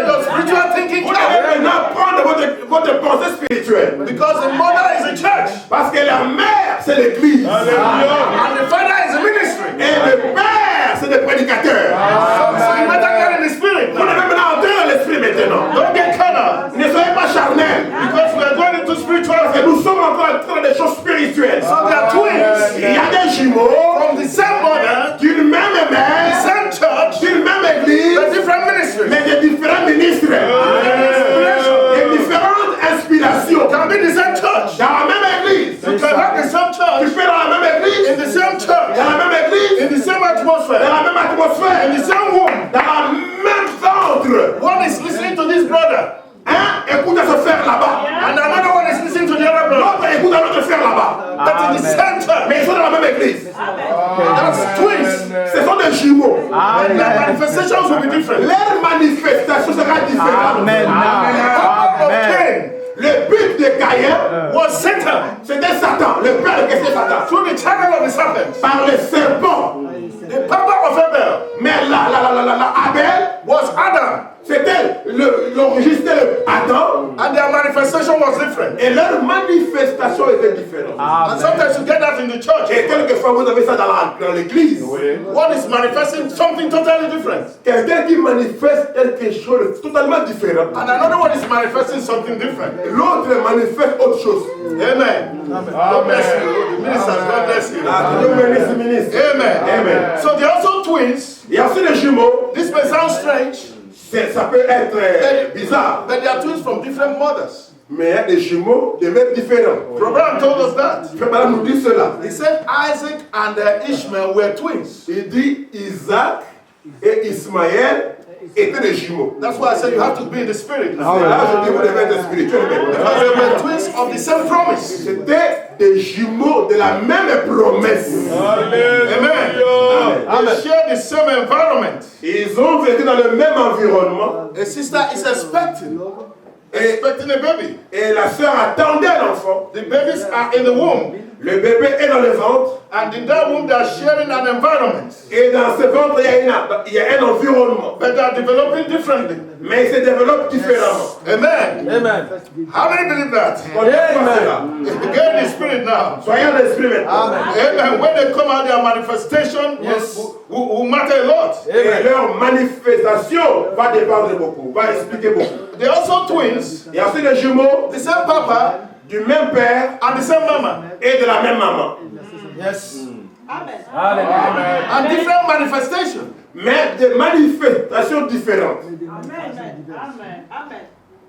Your spiritual thinking Vous counts. devez maintenant prendre votre pensée spirituelle. Because the mother is a church. Parce que la mère, c'est l'église. And the father is a ministry. Et le père, c'est des prédicateurs. So you better get in the spirit Vous now. devez maintenant entrer dans l'esprit maintenant. Don't get carnal. Ne soyez pas charnels. Because we are going into spiritual. Et nous sommes encore en train des choses spirituelles. So they are twins Il y a des jumeaux from the same mother, d'une même the mère, same church, d'une même église, but different ministries. mais de différents ministres. Et différentes inspirations. Can be the same church. Dans la même église. You can have the same Tu church fais dans la même église. in the same church, Dans la même église. in the same Dans atmosphere, la même atmosphère. in the same womb. Dans la même centre. One is listening to this brother, Un écoute à ce frère là-bas. and another one is listening to the other brother. L'autre écoute à l'autre frère là-bas. Their manifestations will be different. Leur manifestation sera différente. Amen. The power of Cain Le but de Caïn, was Satan c'était Satan, le père de c'était Satan. through the channel of the serpent. Par le serpent. The power of Abel Mais Abel, was Adam, c'était l'origine, c'était le Adam. and their manifestation was different. Et leur manifestation était différente. And sometimes you get that in the church. Et quelquefois, vous avez ça dans l'église. One is manifesting something totally different, Quelqu'un qui manifeste quelque chose de totalement différent. and another one is manifesting something different. L'autre manifeste autre chose. Amen. God bless you. The ministers, God bless you. Dieu bénisse. Amen. Amen. So they're also twins. Il y a aussi des jumeaux. This may sound strange, Ça peut être bizarre. but they are twins from different mothers. Mais il y a des jumeaux de mères différents. Abraham told us that. Frère Madame nous dit cela. He said Isaac and Ishmael were twins. Il dit Isaac et Ismaël étaient des jumeaux. That's why I said you have to be in the spirit now. Là, je dis vous devez être spirituel. Because they were twins of the same promise. C'était des jumeaux de la même promesse. Amen. They share the same environment. Ils ont vécu dans le même environnement. A sister is expecting a baby. Et la sœur attendait l'enfant. The babies are in the womb. Le bébé est dans le ventre. And in that womb, they are sharing an environment. Et dans ce ventre, il y a un environnement. But they are developing differently. Mais ils se développent différemment. Amen. Amen. How many believe that? Amen. Get in the spirit now. Soyons l'esprit maintenant. Amen. When they come out, their manifestation will matter a lot. Et leur manifestation va dépendre beaucoup, va expliquer beaucoup. They're also twins, Il y a aussi des jumeaux the same papa du même père and the same mama, et de la même maman. yes, Hallelujah. and different manifestation. Mais des manifestations différentes.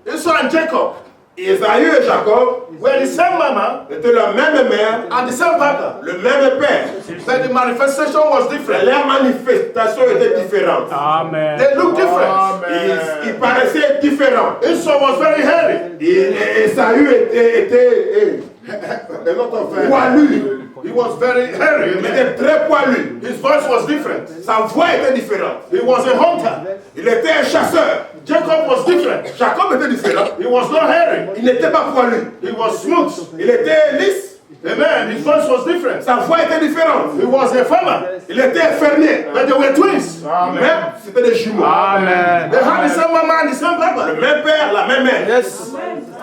Esau and Jacob Esaü et Jacob were the same mama étaient la même mère, and the same papa, le même père. but the manifestation was Mais different. leurs manifestations étaient différentes. Amen. They look different. Ils paraissaient différents. Esau was very hairy. Esaü était A lot of poilu. he was very hairy. Il était très poilu. His voice was different. Sa voix était différente. He was a hunter. Il était un chasseur. Jacob was different. Jacob était différent. He was not hairy. Il n'était pas poilu. He was smooth. Il était lisse. Amen. His voice was different. Sa voix était différente. He was a farmer. Il était fermier. But they were twins. Mais c'était des jumeaux. Amen. They had the same mama and the same papa. Le même père, la même mère. Yes.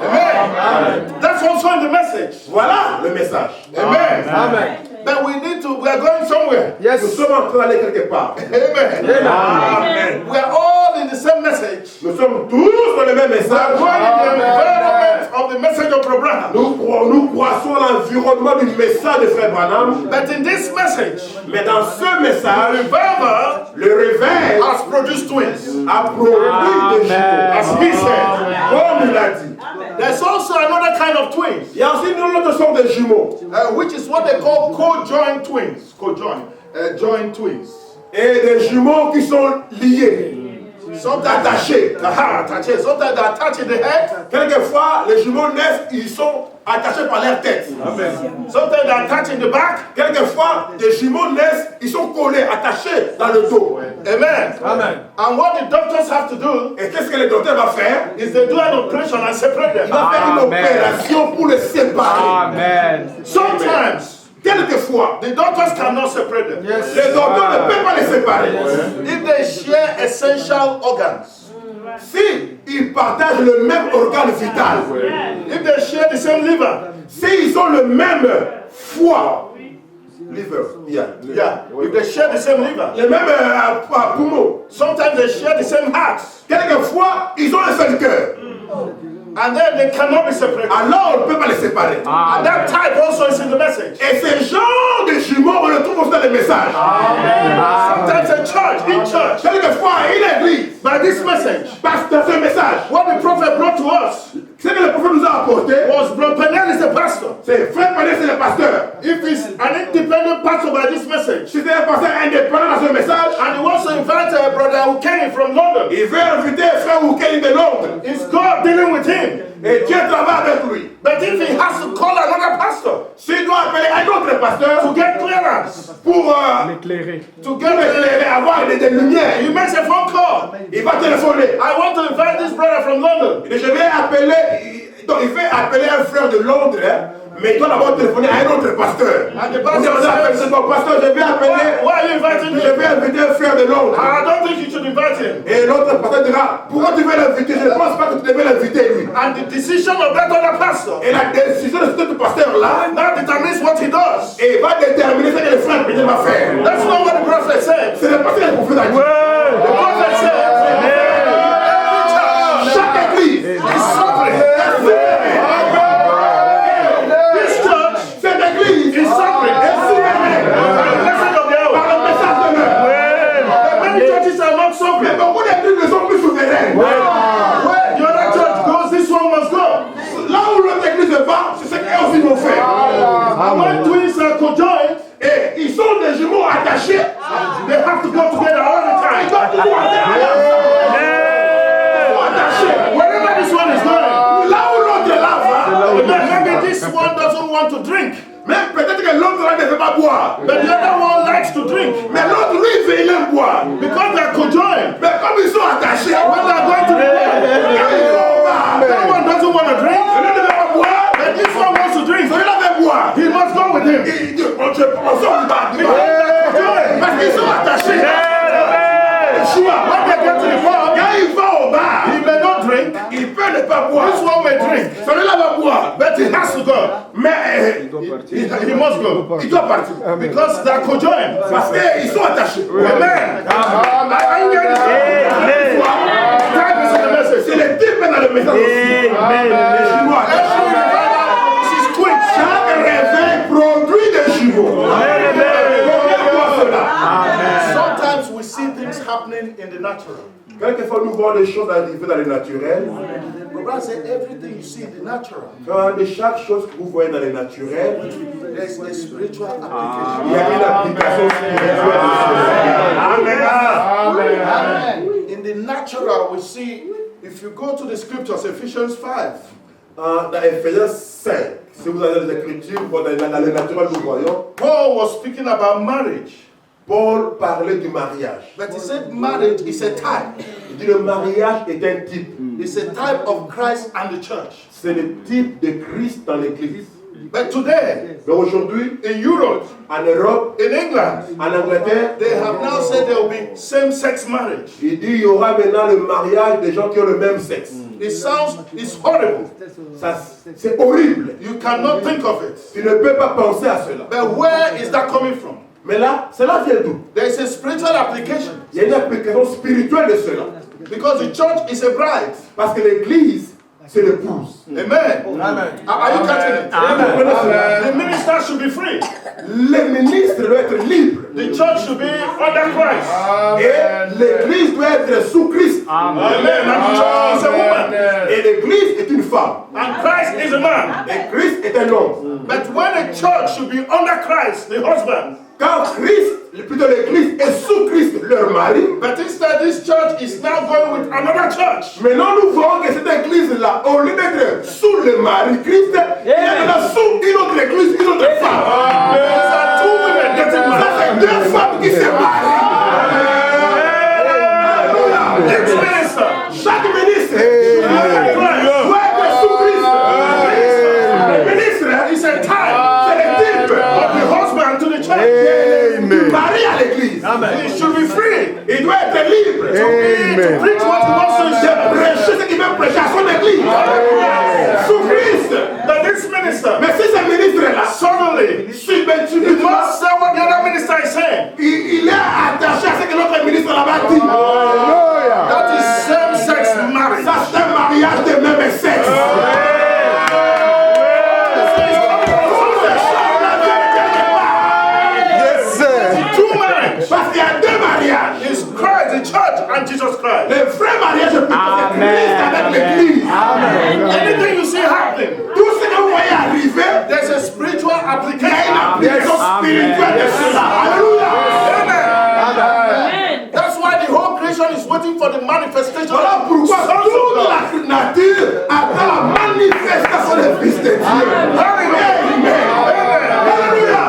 Amen. That's also in the message. Voilà le message. Amen. Amen. But we are going somewhere. Nous Yes. sommes en train d'aller quelque part. Amen. Amen. We are all in the same message. Nous sommes tous dans le même We are message. going in the environment of the message of Abraham. Nous croissons l'environnement du message de Frère Branham. But in this message, Mais dans ce message, revival le réveil has produced twins. a produit des jumeaux. As he said. Comme il a dit. There's also another kind of twins, Il y a aussi une autre sorte de jumeaux. which is what they call co-joined twins. Joined twins. Et des jumeaux qui sont liés. Sometimes Attachés. attached. Sometimes they're attached in the head. Quelquefois, les jumeaux naissent, ils sont attachés par leur tête. Sometimes they're attached in the back. Quelquefois, des jumeaux naissent, ils sont collés, attachés dans le dos. Amen. Amen. And what the doctors have to do Et qu'est-ce que le docteur va faire? is they do an operation and separate Il them. va faire une Amen. opération pour les séparer. Amen. Sometimes Quelquefois, the doctors cannot separate them. Yes. les docteurs ne peuvent pas les séparer. If they share essential organs, Si ils partagent le même organe vital, if they share the same liver, s'ils ont le même foie, liver, yeah, if they share the same liver, le même poumon, sometimes they share the same heart, quelquefois, ils ont un seul cœur. and then they cannot be separated. Alors, on ne peut pas les séparer. And that type also is in the message. Et ce genre de jumeaux, on le trouve aussi dans les messages. Sometimes a church, in church, Quelquefois, une église, by this message, passe dans ce message. what the prophet brought to us Ce que le prophète nous a apporté, was Brother Peniel is the pastor. c'est Frère Panier, c'est le pasteur. If he's an independent pastor by this message, Si c'est un pasteur indépendant dans ce message, and he wants to invite Brother Ukeni from London, il veut inviter Frère Oukeni de Londres. is God dealing with him? Et Dieu travaille avec lui. But if he has to call another pastor, S'il doit appeler un autre pasteur to get clearance, pour L'éclairer. to get a, avoir des lumières. he makes a phone call. Il va téléphoner. I want to invite this brother from London. Et je vais appeler, donc il fait appeler un frère de Londres, hein, mais il doit d'abord téléphoner à un autre pasteur. And the Vous pastor appelle says, ce pasteur, je vais appeler, why are you inviting je me? vais inviter un frère de Londres. I don't think you should invite him. Et l'autre pasteur dira, pourquoi tu veux l'inviter? Je ne pense pas que tu devais l'inviter lui. And the decision of that other pastor Et la décision de ce pasteur-là, now determines what he does. et va déterminer ce que le frère Pété va faire. That's not what the prophet said. C'est le pasteur qui vous fait la The prophet said, every church chaque église, is suffering. This church cette église, is suffering. est souveraine By the message of the hour. par le message de l'heure. Many churches are not Mais suffering. beaucoup d'églises ne sont plus souveraines. Where the other church goes, this one must go. Là où l'autre église va, c'est ce qu'eux aussi vont faire. And when twins are conjoined, Et ils sont des jumeaux attachés. they have to go together all the Ils time. doivent toujours attachés. Wherever this one is going, Là où l'autre là va, maybe this one doesn't want to drink, même peut-être que l'autre là ne veut pas boire. but the other one likes to drink. Mais l'autre, lui, il aime boire. Because they are conjoined, Mais comme ils sont attachés, when they are going to the bar, quand ils vont au bar, that one doesn't want to drink, celui ne veut pas boire, but this one wants to drink. celui-là veut boire. He must go with him. Il dit, on sort du bar. Parce qu'ils sont attachés. When they get to the bar, Quand il va au bar, he may not drink. il peut ne pas boire. This one may drink, Celui-là va boire. but he has to go. Mais He must go. il doit partir. Because they are conjoined. Parce qu'ils sont attachés. Amen. Are you getting this? Time is in the message. C'est les types dans le message aussi. Les Chinois. Every revival, this is quick. Chaque réveil produit des jumeaux. Combien voient cela? Sometimes we see things happening in the natural. Quelquefois, nous voyons des choses arriver dans le naturel. But God said everything you see in the natural, Quand de chaque chose que vous voyez dans le naturel, there's a spiritual il application. y a une application spirituelle de cela. Amen. In the natural, we see, if you go to the scriptures, Ephesians 5, Dans Ephésiens 5, si vous avez les Écritures, bon, dans le naturel, nous voyons, Paul was speaking about marriage. Paul parlait du mariage. But he said marriage is a type. Il dit le mariage est un type. It's a type of Christ and the church. C'est le type de Christ dans l'Église. But today, Mais aujourd'hui, in Europe, en Europe, in England, en Angleterre, they have now said there will be same-sex marriage. il dit il y aura maintenant le mariage des gens qui ont le même sexe. It's horrible. Ça, c'est horrible. You cannot think of it. Tu ne peux pas penser à cela. But where is that coming from? Mais là, cela vient d'où? There is a spiritual application. Il y a une application spirituelle de cela. Because the church is a bride. Parce que l'Église, c'est l'épouse. Amen. Are you catching it? Vous comprenez cela? The minister should be free. Les ministres doivent être libres. The church should be under Christ. Et l'Église doit être sous Christ. Amen. And the church is a woman. Et l'Église est une femme. And Christ is a man. Et Christ est un homme. But when a church should be under Christ, the husband. Quand Christ, plutôt l'Église est sous Christ, leur mari. But instead, this church is now going with another church. Maintenant, nous voyons que cette église-là, au lieu d'être sous le mari Christ, elle est là sous une autre église, une autre femme. These are two women getting Ça, married. c'est deux femmes qui se marient. Alléluia. Each minister Chaque ministre under Christ. doit être sous Christ. Le ministre, It's a type c'est le type of the husband to the church. du mari à l'église. He should be free Il doit être libre to preach what he wants to de say. prêcher ce qu'il veut prêcher à son église. Sous Christ. But this minister, Mais si ce ministre-là, suddenly, si ben, tu he dis, must say what the other minister is saying. il est attaché à ce que l'autre ministre là-bas dit. That is same-sex marriage. Ça, c'est un mariage de même sexe. Two marriages. Parce qu'il y a deux mariages. It's Christ, the church, and Jesus Christ. Le vrai mariage, c'est Christ avec l'église. Anything you see happening, Tout ce que vous voyez arriver, there's a spiritual il y a une application. application spirituelle de cela. Alléluia. Amen. That's why the whole creation is waiting for the manifestation Voilà of pourquoi sons of toute God. la nature attend la manifestation des fils de Dieu. Amen. Amen. Alléluia.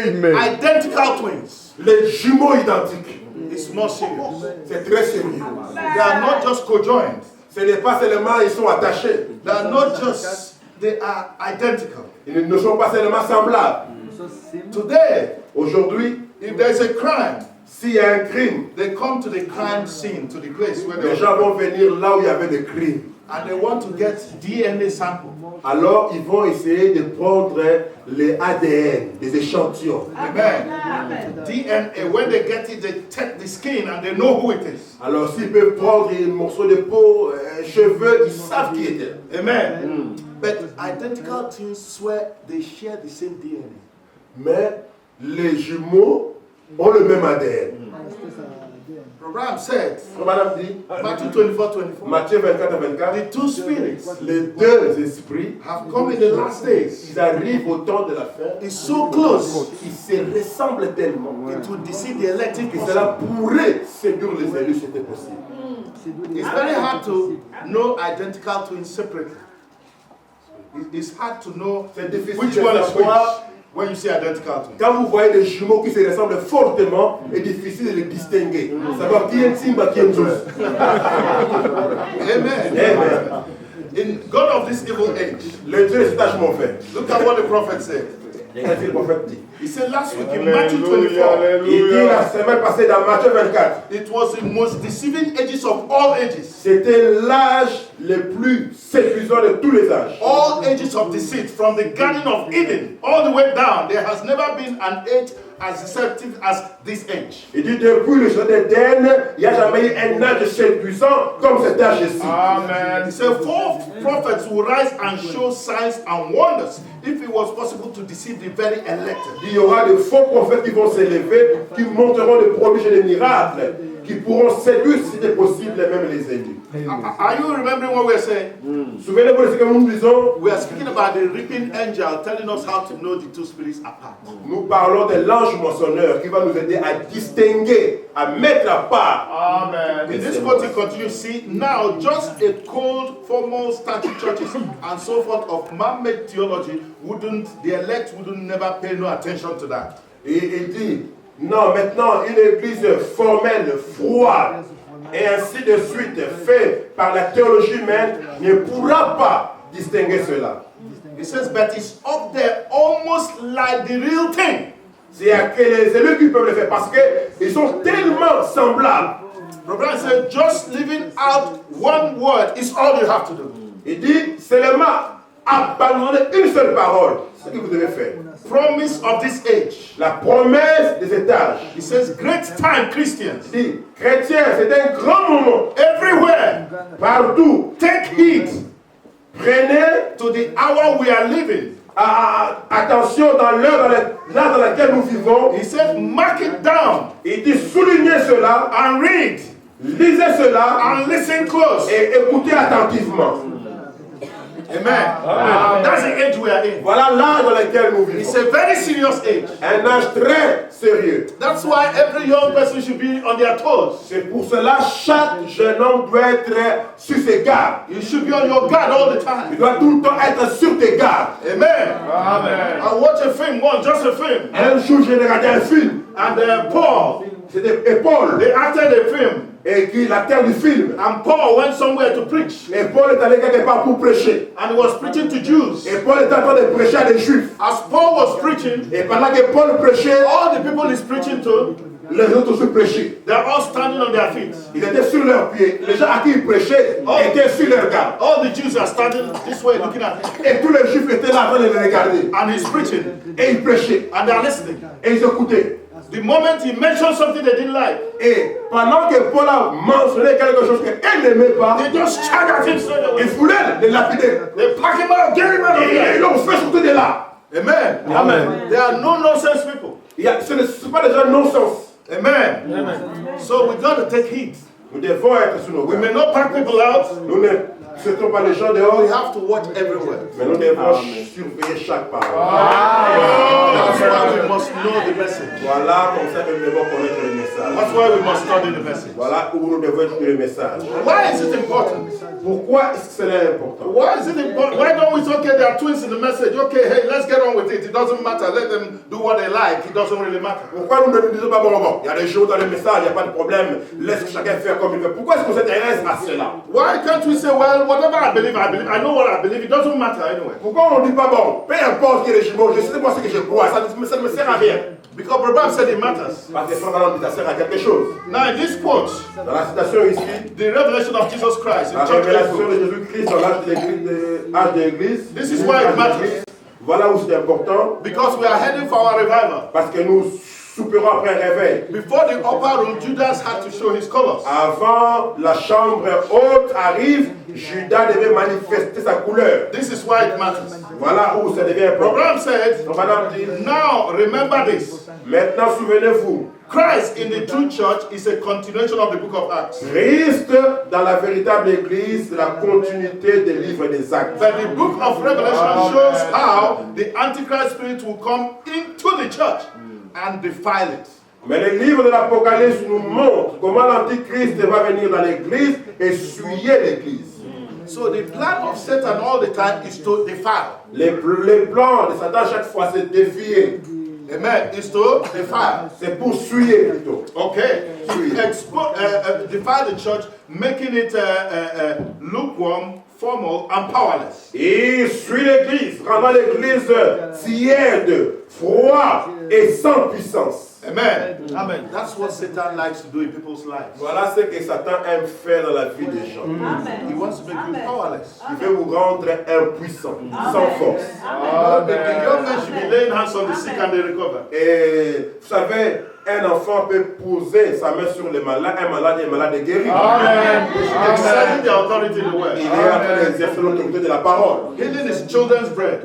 identical twins Les jumeaux identiques. is more serious. C'est très sérieux. They are not just conjoined. Ce n'est pas seulement ils sont attachés. They are not just, they are identical. Ils ne sont pas seulement semblables. Today, Aujourd'hui, if there is a crime, s'il y a un crime, they come to the crime scene, to the place where they les gens vont venir là où il y avait des crimes. and they want to get DNA sample. Alors, ils vont essayer de prendre les ADN, des échantillons. Amen. DNA, when they get it, they take the skin and they know who it is. Alors, s'ils peuvent prendre un morceau de peau, cheveux, ils savent qui était. Amen. But identical twins swear they share the same DNA. Mais les jumeaux ont le même ADN. Abraham said, Madame dit, Matthew 24:24, Matthieu 24 à 24, the two spirits les deux esprits, have come in the last days. ils arrivent au temps de la fin. It's so close. Ils se ressemblent tellement It will deceive the elected que person. cela pourrait séduire les élus, c'était possible. It's very hard to know identical twins separately. It's hard to know C'est difficile which de one is savoir. which when you say identical twins. Quand vous voyez des jumeaux qui se ressemblent fortement, c'est difficile de les distinguer. Savoir qui est Simba, qui est Zeus. Amen. Amen. In God of this evil age, Le Dieu de cet âge fait. look at what the prophet said. Qu'est-ce que le prophète dit? He said last week in Matthew 24, Il dit la semaine passée dans Matthieu 24, it was the most deceiving ages of all ages. c'était l'âge le plus séduisant de tous les âges. All ages of deceit, from the Garden of Eden all the way down, there has never been an age as deceptive as this age. Il dit depuis le jardin d'Éden, il n'y a jamais eu un âge séduisant comme cet âge-ci. Amen. He said, 4 prophets will rise and show signs and wonders if it was possible to deceive the very elected. Il y aura de faux prophètes qui vont s'élever, qui montreront des prodiges et des miracles, qui pourront séduire, si c'est possible, même les élus. Are you remembering what we're saying? Souvenez-vous de ce que nous disons? We are speaking about the reaping angel telling us how to know the two spirits apart. Nous parlons de l'ange moissonneur qui va nous aider à distinguer, à mettre à part. Amen. In this quote, you continue, see, now just a cold, formal statute churches and so forth of man-made theology the elect wouldn't never pay no attention to that. Et il dit, non, maintenant, une église formelle, froide, et ainsi de suite, fait par la théologie humaine, ne pourra pas distinguer cela. He says, but it's up there almost like the real thing. C'est eux qui peuvent le faire parce qu'ils sont tellement semblables. Abraham said, just leaving out one word is all you have to do. Il dit seulement abandonner une seule parole, ce que vous devez faire. Promise of this age. La promesse de cet âge. He says, great time, Christians. Il dit, chrétiens, c'est un grand moment. Everywhere. Partout. Take heed. Prenez to the hour we are living. Attention dans l'heure dans laquelle nous vivons. He said, mark it down. Il dit, soulignez cela. And read. Lisez cela. And listen close. Et écoutez attentivement. Amen. That's the age we are in. Voilà l'âge dans lequel nous vivons. It's a very serious age. Un âge très sérieux. That's why every young person should be on their toes. C'est pour cela chaque jeune homme doit être sur ses gardes. You should be on your guard all the time. Il doit tout le temps être sur tes gardes. Amen. Amen. I watched a film once, just a film. Un jour, j'ai regardé un film. And Paul, c'était Paul, they acted a film. Et qui l'acteur du film. And Paul went somewhere to preach. Et Paul est allé quelque part pour prêcher. And he was preaching to Jews. Et Paul est en train de prêcher à des Juifs. As Paul was preaching, et pendant que Paul prêchait, all the people he's preaching to, les autres aussi prêchaient. They're all standing on their feet. Ils étaient sur leurs pieds. Les gens à qui il prêchait étaient sur leurs gardes. All the Jews are standing this way looking at him. Et tous les Juifs étaient là en train de les regarder. And he's preaching. Et il prêchait. And they're listening. Et ils écoutaient. The moment he mentioned something they didn't like, et pendant que Paul a mentionné quelque chose qu'elle n'aimait pas, they just charged at him straight away. Ils voulaient le lapider. They pack him out, get him out of here. Et ils l'ont fait sortir de là. Amen. Amen. They are no nonsense people. Ce ne sont pas des gens non-sens. Amen. Amen. So we got to take heed. Nous devons être sur nos gardes. We may not pack people out. Nous ne Ce ne sont pas les gens dehors. We have to watch everywhere. Mais nous devons surveiller chaque parole. That's why we must know the message. Voilà, comme ça que nous devons connaître le message. That's why we must study the message. Voilà où nous devons étudier le message. Why is it important? Pourquoi est-ce que c'est important? Why is it important? Why don't we say, okay, there are twins in the message. Okay, hey, let's get on with it. It doesn't matter. Let them do what they like. It doesn't really matter. Pourquoi nous ne nous disons pas, bon, il y a des choses dans le message, il n'y a pas de problème, laisse chacun faire comme il veut. Pourquoi est-ce qu'on s'intéresse à cela? Why can't we say, well, whatever I believe, I know what I believe. It doesn't matter anyway. Pourquoi on ne dit pas, bon, peu importe qui est le jumeau, je sais moi ce que je crois, ça ne me sert à rien. Because Brother said it matters. Parce que ça sert à quelque chose. Now, in this quote, Dans la citation ici, the revelation of Jesus Christ in la chapter révélation 8, de Jésus-Christ dans l'âge de l'Église, this is why it matters. voilà où c'est important, Because we are heading for our revival. parce que nous souperons après un réveil. Before the upper room, Judas had to show his colors. Avant la chambre haute arrive, Judas devait manifester sa couleur. This is why it matters. Voilà où ça devient important. Abraham said, Donc madame dit, now remember this. maintenant souvenez-vous, Christ in the true church is a continuation of the book of Acts. Christ dans la véritable église, c'est la continuité des livres des actes. But the book of Revelation shows how the Antichrist spirit will come into the church and defile it. Mais le livre de l'Apocalypse nous montre comment l'Antichrist va venir dans l'église et souiller l'église. So the plan of Satan all the time is to defile. Les plans de Satan chaque fois c'est défier. Amen. Is to defile. C'est pour souiller plutôt. Okay. Defile the church, making it lukewarm, formal, and powerless. Et suit l'église, rendant l'église tiède, froide et sans puissance. Amen. Amen. That's what Satan likes to do in people's lives. Voilà ce que Satan aime faire dans la vie des gens. He wants to make you powerless. Il veut vous rendre impuissant, sans force. The young men should be laying hands on the sick and they recover. Et vous savez, un enfant peut poser sa main sur les malades, un malade est guéri. Exercising the authority in the word. Il est en train d'exercer l'autorité de la parole. Healing is children's bread.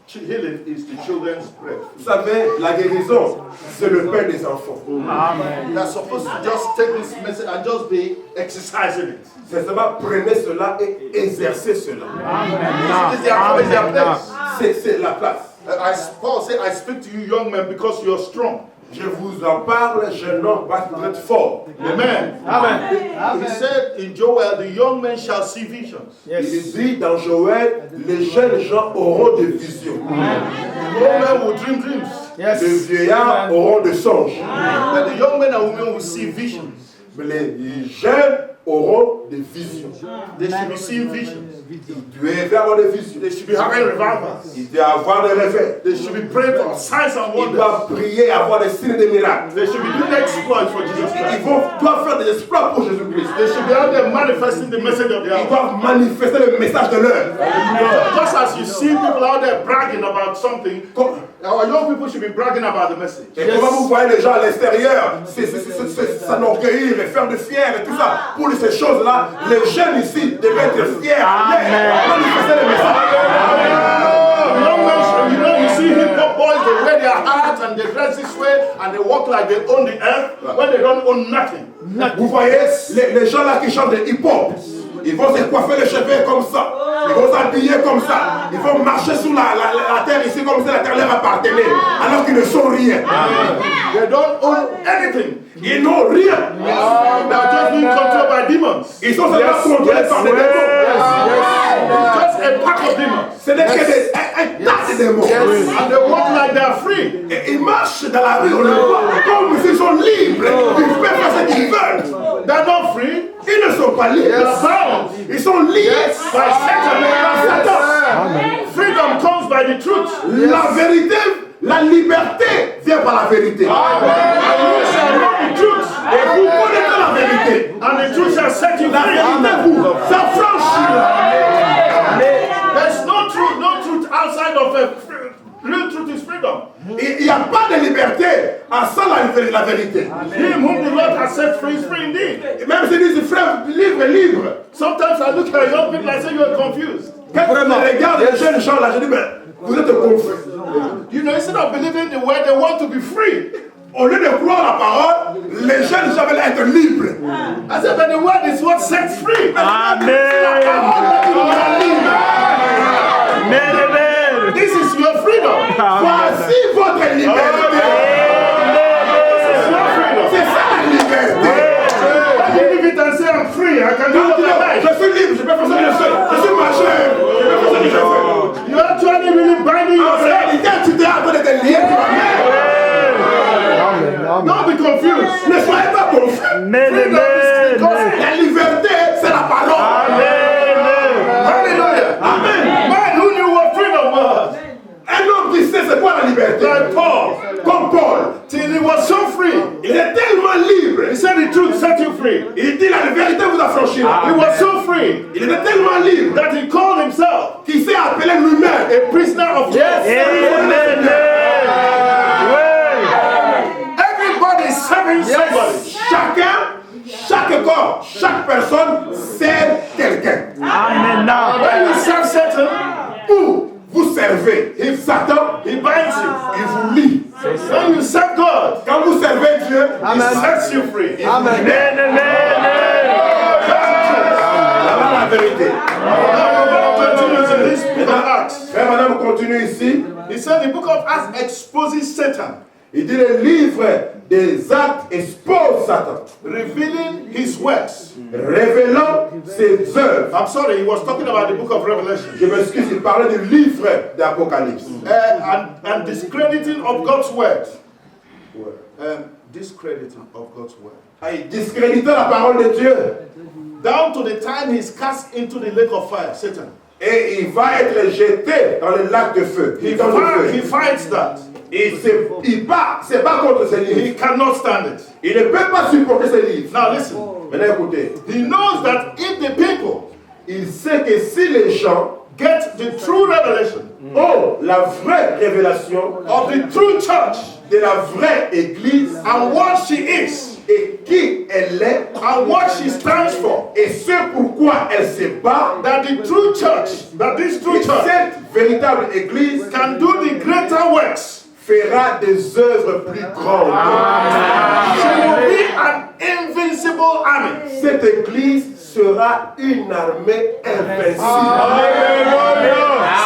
Healing is the children's bread. Vous savez, la guérison, c'est le pain des enfants. You are supposed to just take this message and just be exercising it. C'est seulement prenez cela et exercez cela. It's their place. C'est la place. Paul said, I speak to you young men because you're strong. Je vous en parle, jeune homme, parce que vous êtes fort. Amen. Amen. He said in Joel, the young men shall see visions. Il dit dans Joël, les jeunes gens auront des visions. The old men will dream dreams. Les vieillards auront des songes. But the young men and women will see visions. Mais les jeunes auront des visions. They should be seeing visions. Ils doivent avoir des visions. They should be having revivals. Ils doivent avoir des réveils. They should be praying for signs and Ils wonders. doivent prier, avoir des signes et des miracles. They should be doing exploits for Jesus Ils Christ. doivent faire des exploits pour Jésus-Christ. They should be out there manifesting the message of the Ils hour. doivent manifester le message de l'heure. Just as you see people out there bragging about something, our young people should be bragging about the message. Et comment vous voyez les gens à l'extérieur s'enorgueillir et faire de fier et tout ça. Pour ces choses-là, les jeunes ici devaient être fiers. Manifester le message. Young men, you know, you see hip-hop boys, they wear their hats and they dress this way and they walk like they own the earth when they don't own nothing. Vous voyez les gens là qui chantent de hip-hop. Ils vont se coiffer les cheveux comme ça. Ils vont s'habiller comme ça. Ils vont marcher sur la terre ici comme si la terre leur appartenait. Alors qu'ils ne sont rien. They don't own anything. Ils n'ont rien. They are just being controlled by demons. Ils sont seulement contrôlés par des démons. Just a pack of demons. Ce n'est que un tas de démons. And they walk like they are free. Et ils marchent dans la rue, on les voit comme s'ils sont libres. Ils peuvent faire ce qu'ils veulent. They're not free. Ils ne sont pas libres. They're bound Ils sont liés by Satan. Freedom comes by the truth. La vérité, la liberté vient par la vérité. And you shall know the truth. Et vous connaissez la vérité. And the truth shall set you La free. vérité vous s'affranchit. There's no truth outside of a real truth is freedom. Il n'y a pas de liberté sans la vérité. Him whom the Lord has set free is free indeed. Et même s'ils disent frère, libre. Sometimes I look at young people and say you're confused. Quand je regarde les jeunes gens là, je dis, mais vous êtes confus. You know, instead of believing the word, they want to be free. Au lieu de croire la parole, les jeunes gens veulent être libres. I said, but the word is what sets free. Amen. Amen. This is your freedom. Voici votre liberté. C'est ça la liberté. I leave it and say I'm free. I can do Quand what tu dis, I like. je suis libre, je peux faire ce que je sais. Je suis majeur, je peux faire ce que je fais. You're actually really binding En yourself. réalité, tu t'es en train de te lier toi-même. Don't be confused. Ne soyez pas confus. Amen. La liberté, c'est la parole. Hallelujah. Amen. Man who knew what freedom was. Un homme qui sait c'est quoi la liberté. Like Paul. Comme Paul. Till he was so free. Il est tellement libre. He said the truth set you free. Il dit la vérité vous affranchira. He was so free Il était tellement libre that he called himself qu'il s'est appelé lui-même. a prisoner of death. Amen. Everybody is serving somebody. Chaque corps, chaque personne sert quelqu'un. Amen. When you serve Satan, Ou vous servez Satan, he binds you. il vous lie. When you serve God, Quand vous servez Dieu, he sets you free. voilà la vérité. Now we're going to continue in this book of Acts. Frère, madame, continue ici. He said the book of Acts exposes Satan, Il dit le livre des actes expose Satan, revealing his works. révélant ses œuvres. I'm sorry, he was talking about the book of Revelation. Je m'excuse, il parlait du livre d'Apocalypse. And discrediting of God's word. Discrediting of God's word. Il discréditait la parole de Dieu. Down to the time he's cast into the lake of fire, Satan. Et il va être jeté dans le lac de feu. He fights that. Il se bat contre ce livre. He cannot stand it. Il ne peut pas supporter ce livre. Now listen. Maintenant écoutez. He knows that if the people Il sait que si les gens get the true revelation ont la vraie révélation of the true church de la vraie église and what she is et qui elle est and what she stands for, et ce pourquoi elle se bat, that the true church, that this true et church cette véritable église can do the greater works. fera des œuvres plus grandes. She will be an invincible army. Cette église sera une armée invincible.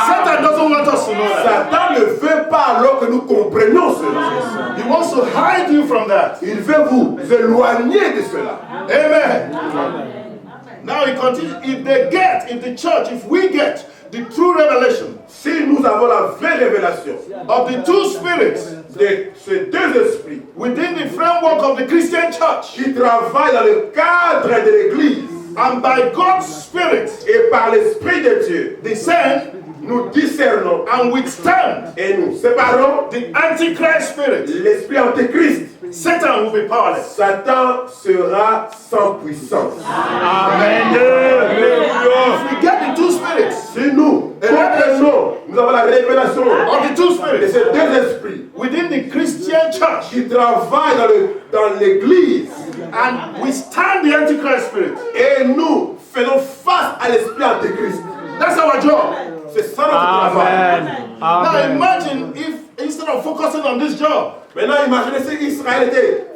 Satan doesn't want us to know that. Satan ne veut pas alors que nous comprenions cela. He wants to hide you from that. Il veut vous éloigner de cela. Amen. Now he continues. If the church, if we get the true revelation Si nous avons la vraie révélation of the two spirits de ces deux esprits within the framework of the Christian church, qui travaillent dans le cadre de l'église and by God's Spirit et par l'Esprit de Dieu, descend nous discernons and withstand et nous séparons the Antichrist spirit, l'esprit antéchrist. Satan will be powerless. Satan sera sans puissance. If we get the two spirits Si nous comprenons, nous avons la révélation of the two de spirits ces deux esprits within the Christian church qui travaillent dans l'église and withstand the Antichrist spirit, et nous faisons face à l'esprit antéchrist. that's our job. C'est ça notre travail. Now imagine if instead of focusing on this job, Maintenant, imaginez si Israël était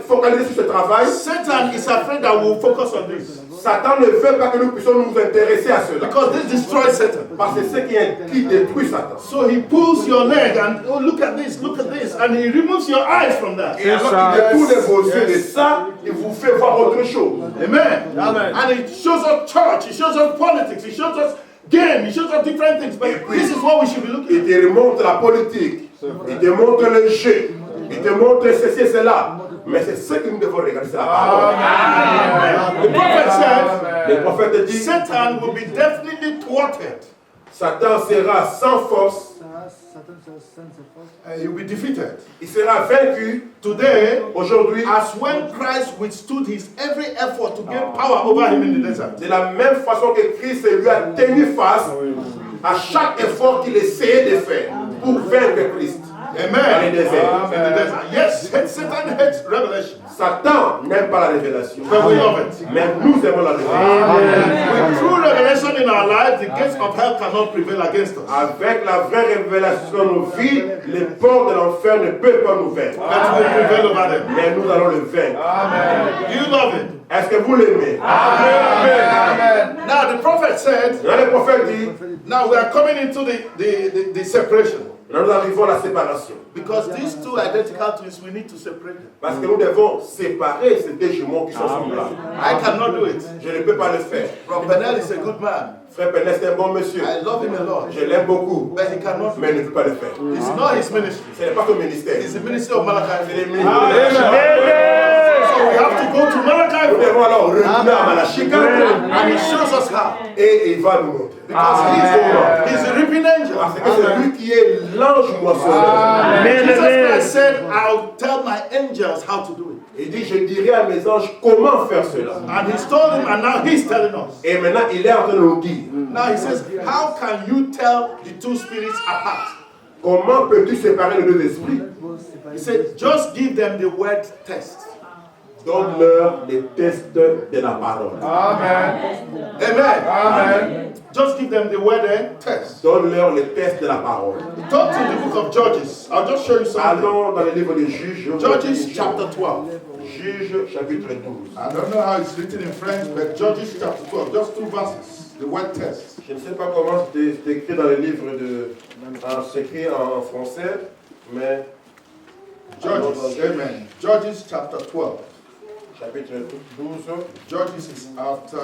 focalisé sur ce travail. Satan is afraid that we'll focus on this. Satan ne veut pas que nous puissions nous intéresser à cela. Because this destroys Satan. Parce que c'est ce qui détruit Satan. So he pulls your leg and, oh, look at this, and he removes your eyes from that. Et alors qu'il détourne vos yeux de ça, il vous fait voir autre chose. Amen. And it shows us church, it shows us politics, it shows us game, it shows us different things. But this is what we should be looking Il te montre la politique, il te montre le jeu, il te montre ceci et cela. Mais c'est ce que nous devons regarder, c'est la parole. at. The prophet said, Le prophète dit, Satan will be definitely thwarted. Satan sera sans force, He will be defeated. il sera vaincu Today, aujourd'hui. as when Christ withstood his every effort to gain power over him in the desert. De la même façon que Christ lui a tenu face à chaque effort qu'il essayait de faire pour vaincre Christ. Amen. Dans les déserts. In the desert. Yes, Satan Satan hates revelation, Satan n'aime pas la révélation. but we love it. Mais nous aimons la révélation. With true revelation in our lives, the gates of hell cannot prevail against us. Avec la vraie révélation dans nos vies, les portes de l'enfer ne peuvent pas nous vaincre. But we prevail over them. Mais nous allons le vaincre. Do you love it? Est-ce que vous l'aimez? Now the prophet said, Là, le prophète dit, now we are coming into the separation. là, nous arrivons à la séparation. Because these two identical twins, we need to separate them. Parce que nous devons séparer ces deux jumeaux qui sont semblables. I cannot do it. Je ne peux pas le faire. Bro Benel is a good man. Frère Penel, c'est un bon monsieur. I love him a lot. Je l'aime beaucoup. But he cannot. Mais il ne peut pas le faire. It's not his ministry. Ce n'est pas ton ministère. It's the ministry of C'est Malachi. le ministère de So we have to go to Nous Malachi devons alors retourner à Malachie and he shows us how. et il va nous montrer. Because he's a reaping angel. Parce que c'est lui qui est l'ange moissonneur. Jesus Christ said, I'll tell my angels how to do it. Il dit, je dirai à mes anges comment faire cela. And he's told him, and now he's telling us. Et maintenant, il est en train de nous dire, Now he says, how can you tell the two spirits apart? comment peux-tu séparer les deux esprits? He said, just give them the word test. Donne-leur les tests de la parole. Amen. Just give them the word test. Donne-leur les tests de la parole. Talk to the book of Judges. I'll just show you something. Allons dans le livre des Juges. Judges chapter 12. Juges chapitre 12. I don't know how it's written in French, but Judges chapter 12, just two verses. The word test. Je ne sais pas comment c'est écrit dans le livre de... C'est écrit en français, mais... Judges, amen. Judges chapter 12. Chapitre 12. Judges is after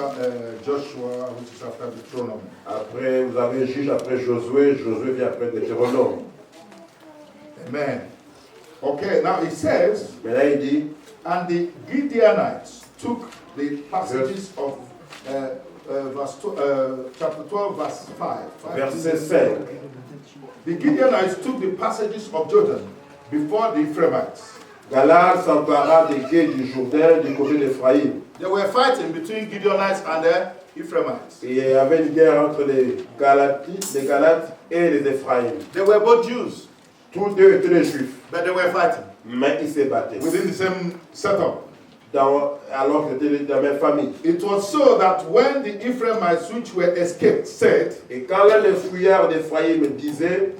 Joshua, which is after Deuteronomy. Après, vous avez Juge après Josué. Josué vient après Deutéronome. Amen. Okay, now it says, Mais là, il dit... and the Gideonites took the passages of chapter 12, verse 5. Verset 5. The Gideonites took the passages of Jordan before the Ephraimites. Galad s'empara des quais du Jourdain du côté d'Éphraïm. They were fighting between Gideonites and the Ephraimites. Et il y avait une guerre entre les Galates et les Éphraïm. They were both Jews, Tous deux étaient des Juifs, but they were fighting mais ils se battaient. within the same setup. Alors qu'ils étaient de la même famille. It was so that when the Ephraimites which were escaped said, Et quand l'un des fouillards d'Éphraïm disait,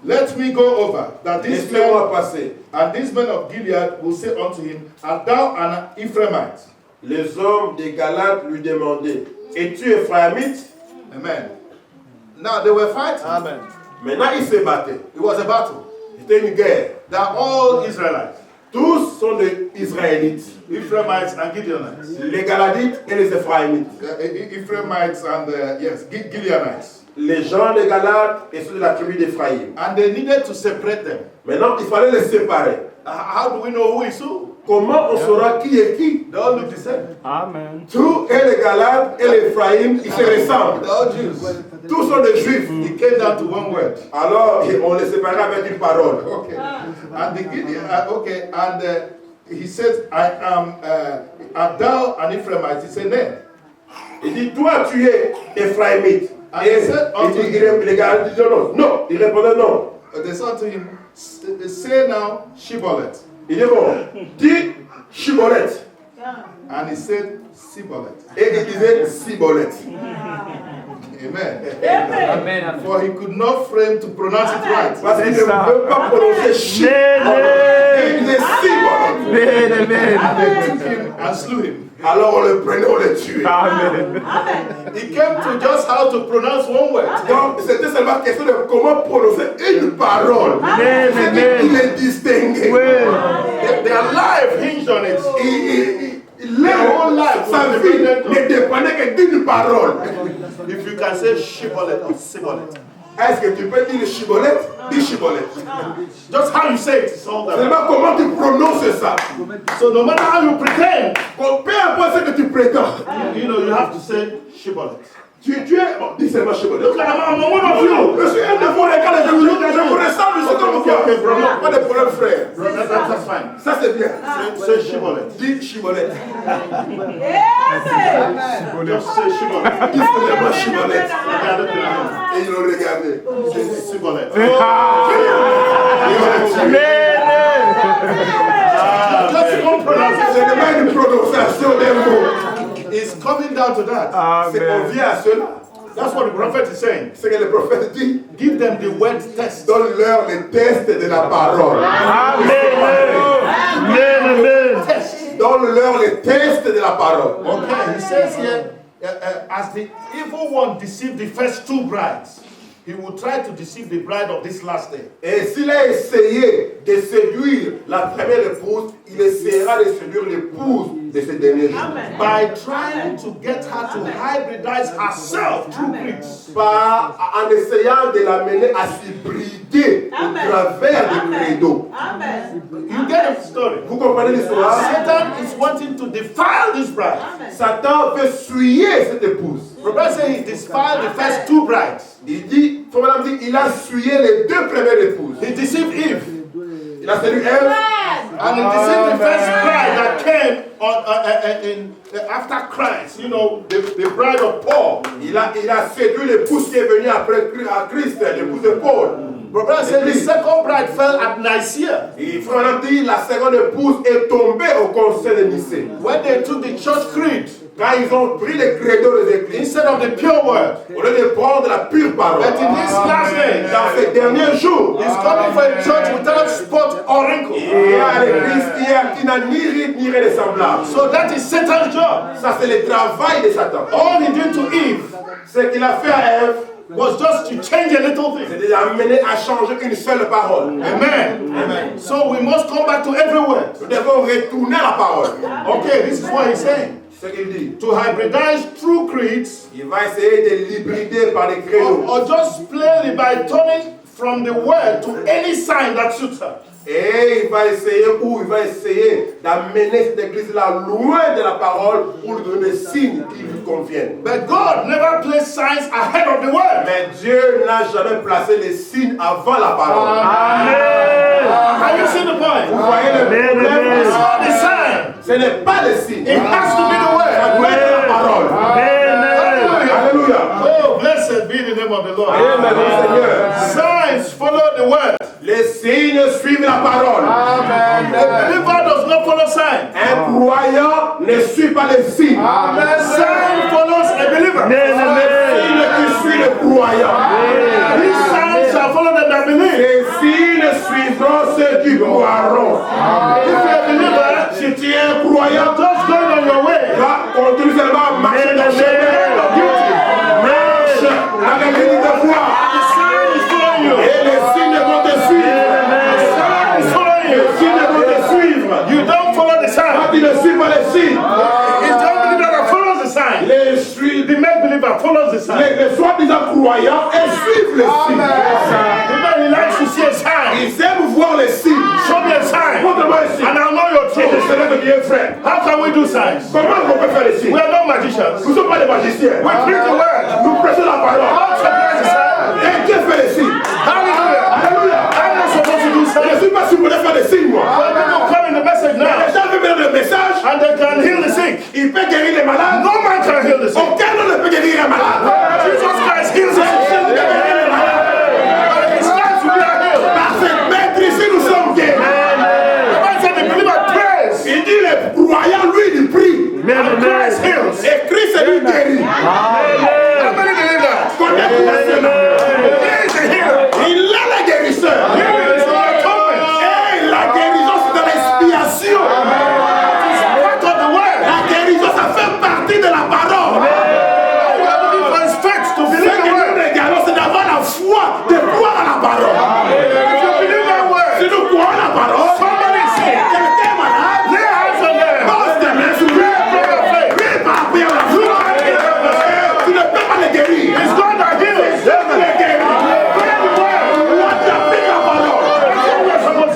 let me go over, that these laissez-moi men passer, and these men of Gilead will say unto him, art thou an Ephraimite? les hommes des Galates lui demandaient, es-tu Éphraïmite? Amen. Now they were fighting. Amen. Maintenant ils se battaient. It was a battle. C'était une guerre. They are all Israelites. Tous sont des Israélites. Ephraimites and Gideonites. Les Galadites et les Éphraïmites. Ephraimites and Gileadites. Les gens des Galates et ceux de la tribu d'Éphraïm. And they needed to separate them. Maintenant, il fallait les séparer. How do we know who is who? Comment on saura qui est qui? They all look the same. Amen. Tous et les Galates et les Éphraïm, ils se ressemblent. They're all Jews. Tous sont des Juifs. It came down to one word. Alors, on les séparait avec une parole. Okay. And the Gideon, he says, I am, art thou an Ephraimite? He said, no. Il dit, toi, tu es Éphraïmite. Et il dit, les Galates disent non. Non, il répondait non. They said to him, say now, Shibboleth. Il dit, bon, dis Shibboleth. And he said, Sibolet. Et il disait Siboleth. Amen. Amen. For he could not frame to pronounce it right. Parce qu'il ne peut pas prononcer Shibboleth. Il disait Siboleth. And they took him and slew him. Alors on le prenait, on le tuait. Amen. He came to just how to pronounce one word. Donc c'était seulement question de comment prononcer une parole. Il est distingué. Their life hinged on it. Sa vie ne dépendait que d'une parole. If you can say Shibboleth or Sibolet. Est-ce que tu peux dire Shibboleth? Dis Shibboleth. Just how you say it is all that. Seulement comment tu prononces ça. So no matter how you pretend, Peu importe ce que tu prétends. you know, you have to say Shibboleth. Tu es, dis seulement Shibboleth. Look, I'm one of you. Je suis un de vos regards, je vous ressemble, je suis comme vous. Pas de problème, frère. That's fine. Ça c'est bien. Say Shibboleth. Dis Shibboleth. Just say Shibboleth. Dis seulement Shibboleth. Yeah, look at Et ils l'ont regardé. him. Say Shibboleth. down to that. C'est qu'on Amen. vient à cela. That's what the prophet is saying. C'est que le prophète dit, Give them the word test. donne-leur les tests de la parole. Amen. Donne-leur les tests de la parole. Okay, he says here, as the evil one deceived the first two brides, he will try to deceive the bride of this last day. Et s'il a essayé de séduire la première épouse, il essaiera de séduire l'épouse de ce dernier jour. By trying to get her to hybridize herself through creeds. En essayant de l'amener à s'hybrider au travers du credo. You get the story. Vous comprenez l'histoire? Satan is wanting to defile this bride. Satan veut souiller cette épouse. The Bible says he defiled the first two brides. Il dit, il a souillé les deux premières épouses. He deceived Eve. Il a séduit Ève. And he deceived the first bride that came after Christ. You know, the bride of Paul. Il a séduit l'épouse qui est venue après Christ, l'épouse de Paul. Brother said the second bride fell at Nicaea. Et frère dit, la seconde épouse est tombée au conseil de Nicée. When they took the church creed, Quand ils ont pris les credos des églises, instead of the pure word, au lieu de prendre la pure parole, but in this last day, dans ces derniers jours, he's coming for a church without spot or wrinkle. il y a l'église qui n'a ni rite ni rien de semblable. So that is Satan's job. Ça, c'est le travail de Satan. All he did to Eve Ce qu'il a fait à Ève, was just to change a little thing. c'est de l'amener à changer une seule parole. Amen. Amen. So we must come back to every word. Nous devons retourner à la parole. Okay, this is what he's saying. Ce qu'il dit. To hybridize true creeds, Il va essayer de l'hybrider par les credos. or just plainly by turning from the word to any sign that suits her. Et il va essayer d'amener cette église-là loin de la parole pour lui donner des signes qui lui conviennent. But God never placed signs ahead of the word. Mais Dieu n'a jamais placé les signes avant la parole. Can you see the point? Vous voyez le problème? It's not the sign. Ce n'est pas les signes. It has to be the Ça word. doit être la parole. Alléluia. Oh, blessed be the name of the Lord. Amen, Seigneur. Signs follow the word. Les signes suivent la parole. A believer does not follow signs. Un croyant ne suit pas les signes. Sign follows a believer. Signe qui suit le croyant. These signs shall follow them that believe. Les signes suivront ceux qui croiront. If you're a believer, Si tu es un croyant, just going on your way. va continue seulement à marcher dans le chemin de Dieu. Marche avec les lignes de foi. The sign is following you. Et les signes vont te suivre. The sign is following you. Les signes vont te suivre. You don't follow the sign. Quand tu ne suis pas les signes, It's the unbeliever that follows the sign. The make believer follows the sign. les soi-disant croyants, ils suivent les signes. Remember, he likes to see a sign. Ils aiment voir les signes. Show me a sign, Montre-moi les signes. and I'll know your Et je truth. serai de Dieu, frère. How can we do signs? Comment on peut faire les signes? We are not magicians. Nous ne sommes pas des magiciens. We preach the word. Nous prêchons la parole. How to do the sign? Et Dieu fait les signes. Hallelujah. Alléluia. I'm not supposed to do Je ne signs. suis pas supposé faire des signes, moi. But people come in the message Les now, gens veulent venir le message. and they can heal the sick. Il peut guérir les malades. No man can heal the sick. Aucun homme ne peut guérir un malade. Jesus Christ heals the C'est Jésus qui sick. peut guérir les malades. By his stripes we are healed. Par cette maître ici, nous sommes guéris. The Bible said the believer prays, Il dit les croyants, lui, il prie. and Christ heals. Et Christ, lui, guérit. How many believe that? Connais-vous cela? He is the healer. Il est le guérisseur. Healing is the atonement. Et la guérison, c'est dans l'expiation. It's part of the word. La guérison, ça fait partie de la parole. We are looking for his faith to Ce believe que the nous word. regardons, c'est d'avoir la foi, de croire à la parole. If you believe that Si word, nous croyons à la parole, somebody is sick. quelqu'un est malade, Lay hands on them. pose tes mains sur lui. Pray of faith. Prie par prière la foi. Tu ne peux pas le guérir. It's God that heals. Dieu peut le guérir. Pray the word. Moi, tu appliques la parole.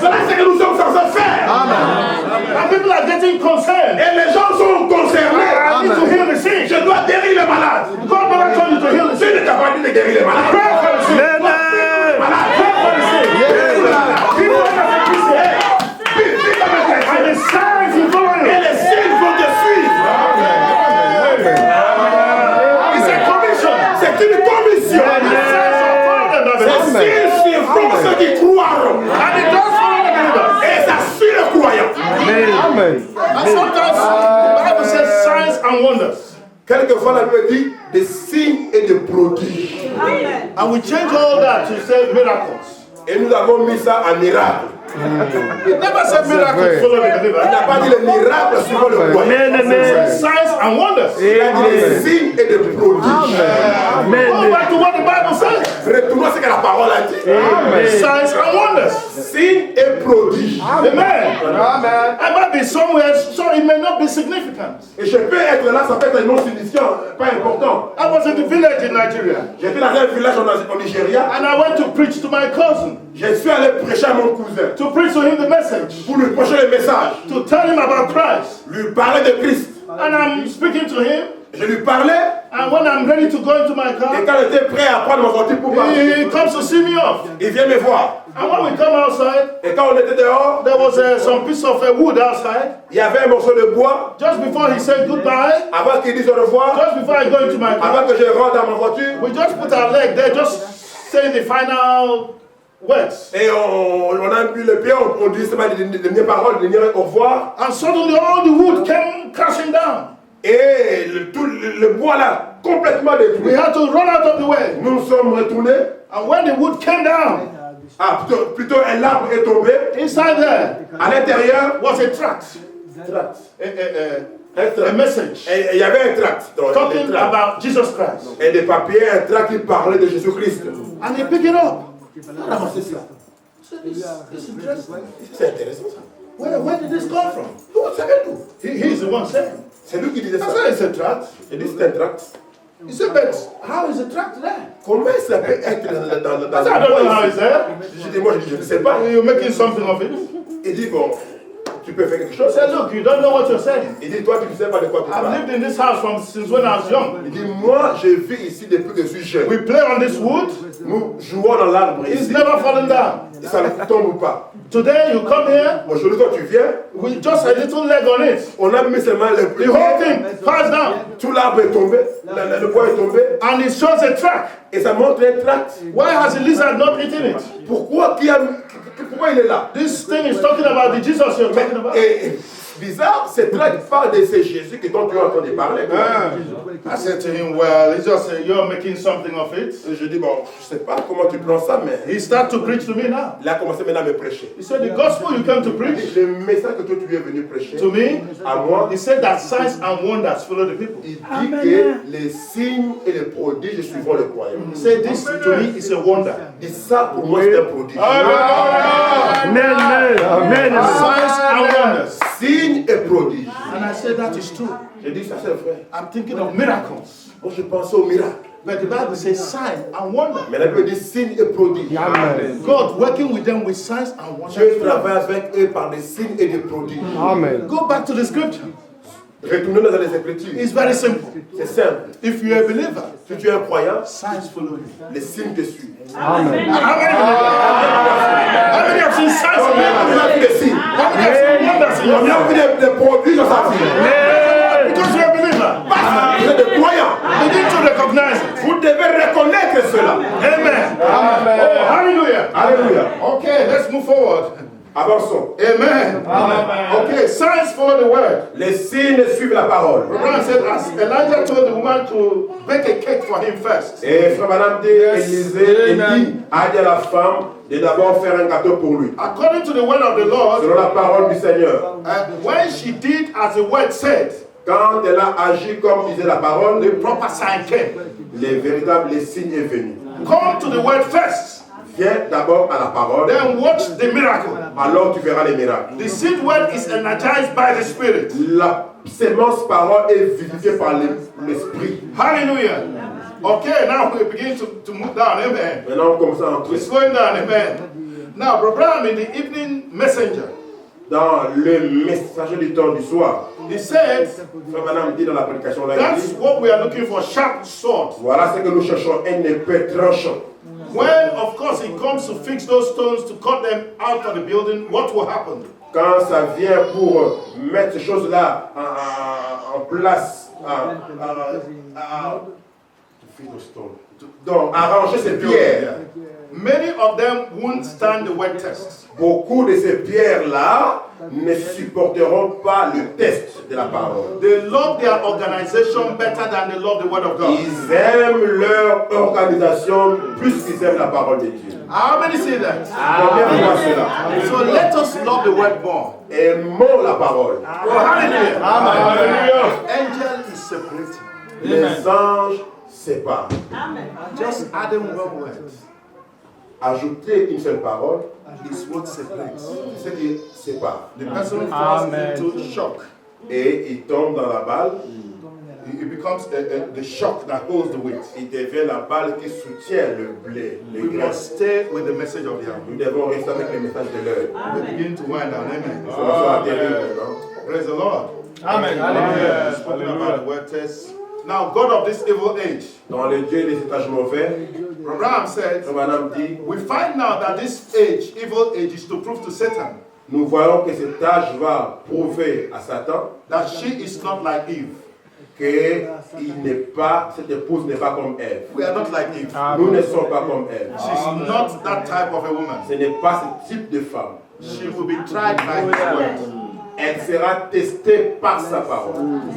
Voilà ce que nous sommes censés faire. And people are getting concerned. Et les gens sont concernés. I need to heal the sick. Je dois guérir les malades. God never told you to heal the Dieu sick. ne t'a pas dit de guérir les malades. Pray for the sick. Pray for the sick. People are not sick. And the signs will follow Et you. les signes vont te suivre. It's a commission. C'est une commission. And the signs will follow them that Les believe. signes suivront ceux qui croiront. And it does follow the believers. Et ça suit le croyant. And sometimes the Bible says signs and wonders. Quelquefois, la Bible dit des signes et des prodiges. And we change all that to say miracles. Et nous avons mis ça en miracle. It never said miracles follow the Il believer. n'a pas dit les miracles suivant le croyant. Amen, amen. Signs and wonders. Il a dit des signes et des prodiges. Go Amen. back to what the Bible says. Retournons à ce que la parole a dit. Signs and wonders. Signes et prodiges. Amen. I might be somewhere, so it may not be significant. Et je peux être là, ça peut être non signifiant, pas important. I was in the village in Nigeria, J'étais dans un village en Nigeria. and I went to preach to my cousin, Je suis allé prêcher à mon cousin to preach to him the message, pour lui prêcher le message, to tell him about Christ. lui parler de Christ. And I'm speaking to him, Je lui parlais and when I'm ready to go into my et car, quand j'étais prêt à prendre mon sortie pour partir, he comes to see me off. il vient me voir. And when we come outside, Et quand on était dehors, there was some piece of wood outside. il y avait un morceau de bois. Just before he said goodbye, Avant qu'il dise au revoir, just before I go into my car, avant que je rentre dans ma voiture, we just put our leg there, just saying the final words. et on a mis le pied, on dit seulement les dernières paroles, les derniers au revoir. And suddenly all the wood came crashing down. Et tout le bois là, complètement We détruit. had to run out of the way. Nous nous sommes retournés. And when the wood came down, Plutôt un arbre est tombé. inside there À l'intérieur, was a tract, a message et il y avait un tract. Donc, talking des tracts. about Jesus Christ. Et des papiers, un tract qui parlait de Jésus-Christ. And he picked it up. C'est intéressant ça. Where did this come from? Vous savez tout. He's the one saying. C'est lui qui disait I ça. said it's a tract. Il dit c'est un tract. He said, but how is a tract there? Comment ça peut être dans I said, I don't know how it's there. Je dis, moi, je ne sais pas. You're making something of it. Il dit, bon, tu peux faire quelque I chose. said, look, you don't know what you're saying. Il dit, toi, tu ne sais pas de quoi tu I've parles. lived in this house since when I was young. Il dit, moi, je vis ici depuis que je suis jeune. We play on this wood. Nous jouons dans l'arbre It's ici. never fallen down. Et ça ne tombe pas. Today you come here Aujourd'hui, quand tu viens, with just a little leg on it. on a mis seulement The whole thing falls down. tout l'arbre est tombé, le bois est tombé, And it shows a track. et ça montre un tract. Why has the lizard not eaten it? Pourquoi il est là? This thing is talking about the Jesus you're talking about. Et bizarre, ce tract parle de ce Jésus que dont tu es en train de parler. I said to him, well, he just said, you're making something of it. Et je dis, bon, je ne sais pas comment tu prends ça, mais He started to preach to me now. il a commencé maintenant à me prêcher. He said, the gospel you came to preach Le message que toi tu es venu prêcher to me, à moi, he said that signs and wonders follow the people. il dit que les signes et les prodiges suivront les croyants. He said, this to me is a wonder. Et ça, pour moi, c'est un prodige. Amen. Amen. Signs and wonders. Signes et prodiges. And I said, that is true. Je dis, ça c'est vrai. I'm thinking of miracles. Moi, je pense au miracle. But the Bible says sign and wonder. Mais la Bible dit signes et prodiges. God working with them with signs and Dieu wonders. travaille avec eux par des signes et des prodiges. Amen. Go back to the scripture. Retournons dans les Écritures. It's very simple. C'est simple. If you're a believer, Si tu es un croyant, signs follow you. les signes te suivent. Amen. How many have seen signs and On wonders? a vu des signes. How many have seen wonders in your On a life? vu des prodiges dans sa vie. Because you're a believer. Vous êtes des croyants. Begin to recognize it. Vous devez reconnaître cela. Amen. Oh, hallelujah. Alléluia. Okay, let's move forward. Avançons. Amen. Okay, signs follow the word. Les signes suivent la parole. Abraham said, as Elijah told the woman to bake a cake for him first. Et frère Madame dit, Élisée dit, a dit à la femme de d'abord faire un gâteau pour lui. According to the word of the Lord, Selon la parole du Seigneur. when she did as the word said, Quand elle a agi comme disait la parole, the proper sign came. les véritables signes est venu. Come to the word first, Viens d'abord à la parole, then watch the miracle. alors tu verras les miracles. The seed word is energized by the Spirit. La sémence parole est vivifiée par l'esprit. Hallelujah. Okay, now we begin to move down. Amen. Maintenant on commence à entrer It's going down. Amen. Now, Abraham in the evening messenger, dans le message du temps du soir. he said, Frère Madame dit dans la prédication là, il that's dit, what we are looking for, sharp sword. voilà ce que nous cherchons, un épée tranchant. When, of course, he comes to fix those stones to cut them out of the building, what will happen? Quand ça vient pour mettre ces choses-là en place, donc arranger ces pierres, Many of them won't stand the word test. Beaucoup de ces pierres-là ne supporteront pas le test de la parole. They love their organization better than they love the word of God. Ils aiment leur organisation plus qu'ils aiment la parole de Dieu. How many see that? Combien voient cela? So let us love the word more. Aimons la parole. Oh, hallelujah. Hallelujah. Angel is separating. Les anges séparent. Just adding one word Ajouter une seule parole, is what separates. c'est ce qui sépare. The person falls into shock. Et il tombe dans la balle, It becomes the shock that holds the weight. il devient la balle qui soutient le blé, les We grains. must stay with the message of the hour. Nous devons rester avec le message de l'heure. We begin to wind down. Amen. Nous sommes terribles, non? Praise the Lord. Amen. Hallelujah. Spoken about the word test. Now, God of this evil age, Dans le Dieu des étages mauvais, Abraham said, Madame dit, we find now that this age, evil age, is to prove to Satan nous voyons que cet âge va prouver à Satan that she is not like Eve. que cette épouse n'est pas comme Ève. We are not like Eve. Nous ne sommes pas comme Ève. She's not that type of a woman. Ce n'est pas ce type de femme. She will be tried by his word. Elle sera testée par sa parole.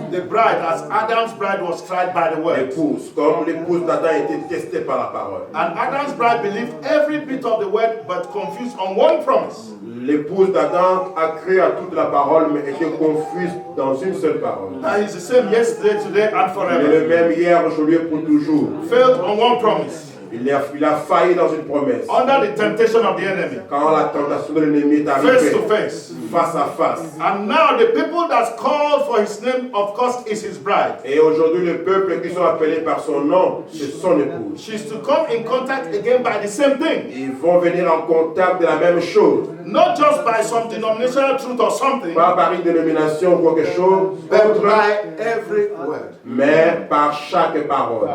The bride, as Adam's bride was tried by the word. L'épouse, comme l'épouse d'Adam a été testée par la parole. And Adam's bride believed every bit of the word but confused on one promise. L'épouse d'Adam a cru à toute la parole mais était confuse dans une seule parole. And he's the same yesterday, today, and Il est forever. le même hier, aujourd'hui et pour toujours. Failed on one promise. Il a failli dans une promesse. Under the temptation of the enemy. Quand la tentation de l'ennemi est Face arrivée, to face. face à face. And now the people that's called for his name, of course, is his bride. Et aujourd'hui, le peuple qui sont appelés par son nom, c'est son épouse. She's to come in contact again by the same thing. Ils vont venir en contact de la même chose. Not just by some denominational truth or something, Pas par une dénomination ou quelque chose, but by every word. mais par chaque parole.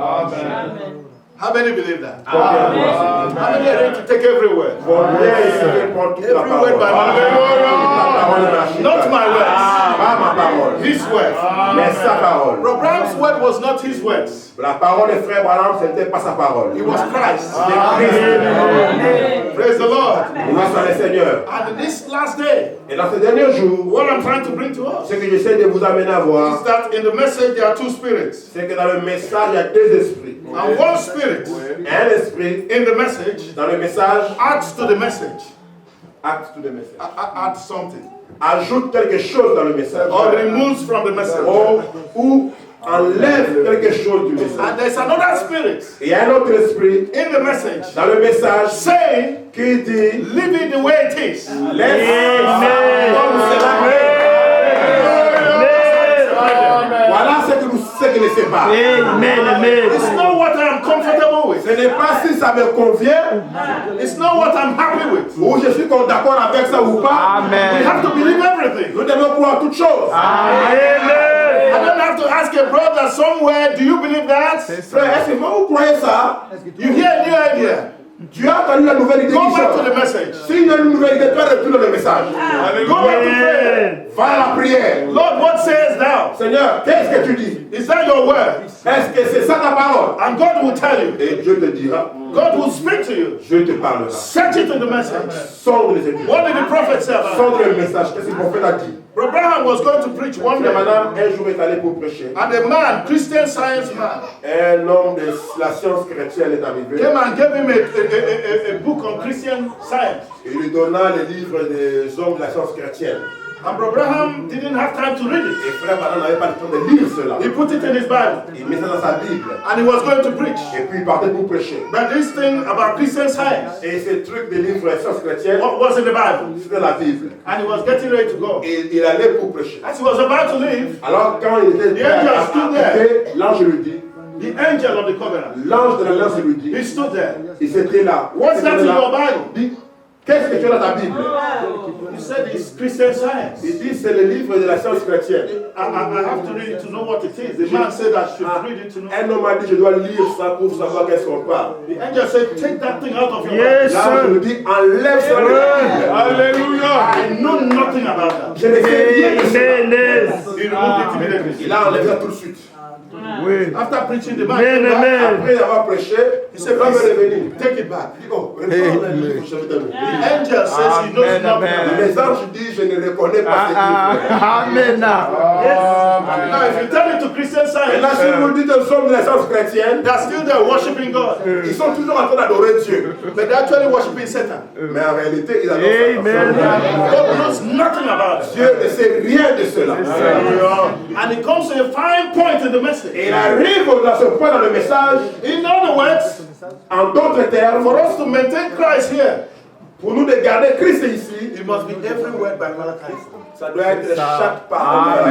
How many believe that? Combien voient How many are ready to take every word? Combien ici veulent prendre toute la Every word by parole? La parole de la Not my words. Pas ma parole, His word. mais sa parole. Abraham's word was not his words. La parole de frère Branham, ce n'était pas sa parole. It was Christ. C'était Christ. Praise the Lord. Loué soit le Seigneur. And this last day, Et dans ces derniers jours, what I'm trying to bring to us ce que j'essaie de vous amener à voir, is that in the message there are two spirits. c'est que dans le message, il y a deux esprits. And one spirit Un esprit, in the message dans le message, adds to the message. acte to the message. Add something. Ajoute quelque chose dans le message. Or removes from the message. Ou enlève quelque chose du message. And there's another spirit Et il y a un autre esprit in the message dans le message saying, qui dit, leave it the way it is. laisse comme cela. Voilà ce qui les sépare. It's not what I'm comfortable with. Ce n'est pas si ça me convient It's not what I'm happy with. ou je suis d'accord avec ça ou pas. We have to believe everything. Nous devons croire toutes choses. I don't have to ask a brother somewhere, do you believe that? Frère, est-ce que vous croyez ça? You hear a new idea. Tu as entendu la nouvelle idée Go qui back to sort. the message. Si il y a une nouvelle idée, toi retourne le message. Go back to prayer. Va à la prière. Lord, what says thou? Seigneur, qu'est-ce que tu dis? Is that your word? Est-ce que c'est ça ta parole? And God will tell you. Et Dieu te dira, God will speak to you. je te parlerai. Search it in the message. Sonde les Écritures. What did the prophet say about it? Sonde le message. Qu'est-ce que le prophète a dit? Abraham was going to preach one Frère day. madame, un jour est allé pour prêcher. And a man, Christian science man, Un homme de la science chrétienne est arrivé. came and gave him a book on Christian science. Et lui donna le livre des hommes de la science chrétienne. And Abraham didn't have time to read it. Et frère madame n'avait pas le temps de lire cela. He put it in his Bible. Il met ça dans sa Bible. And he was going to preach. Et puis il partait pour prêcher. But this thing about Christian science Et ce truc de livre de science chrétienne, was in the Bible. c'était la Bible. And he was getting ready to go. Et il allait pour prêcher. As he was about to leave, Alors quand il était prêt à quitter, l'ange lui dit, the angel of the covenant, l'ange de l'alliance lui dit, he stood there. il s'était là. What's that in your Bible? Il dit, qu'est-ce que tu as dans ta Bible? He said it's Christian science. Il dit, c'est le livre de la science chrétienne. I have to read it to know what it is. The man said I should read it to know. Un homme m'a dit, je dois lire ça pour savoir qu'est-ce qu'on parle. The angel said, take that thing out of your Yes. Bible. L'ange lui dit, enlève ça de ta Bible. Alléluia. I know nothing about that. Je ne sais rien de ça. He removed it immediately. Il a enlevé ça tout de suite. Oui. After preaching, the man Amen, came back. amen. Après avoir prêché, He said, L'homme est revenu. take it back. Il dit, oh, retourne le livre, je vais te donner. The angel says he knows nothing about it. Les anges disent, je ne reconnais pas ce livre. Amen. Now, if you tell it to Christian Et Science, là, si vous dites aux hommes de l'essence chrétienne, they're still there worshiping God. ils sont toujours en train d'adorer Dieu. But they're actually worshiping Satan. Mais en réalité, ils adorent Amen. Satan. God knows nothing about it. Dieu ne sait rien de cela. And it comes to a fine point in the message. Et il arrive à ce point dans le message, In other words, en d'autres termes, for us to maintain Christ here, pour nous de garder Christ ici, it must be every word by Malachi. ça doit être chaque parole de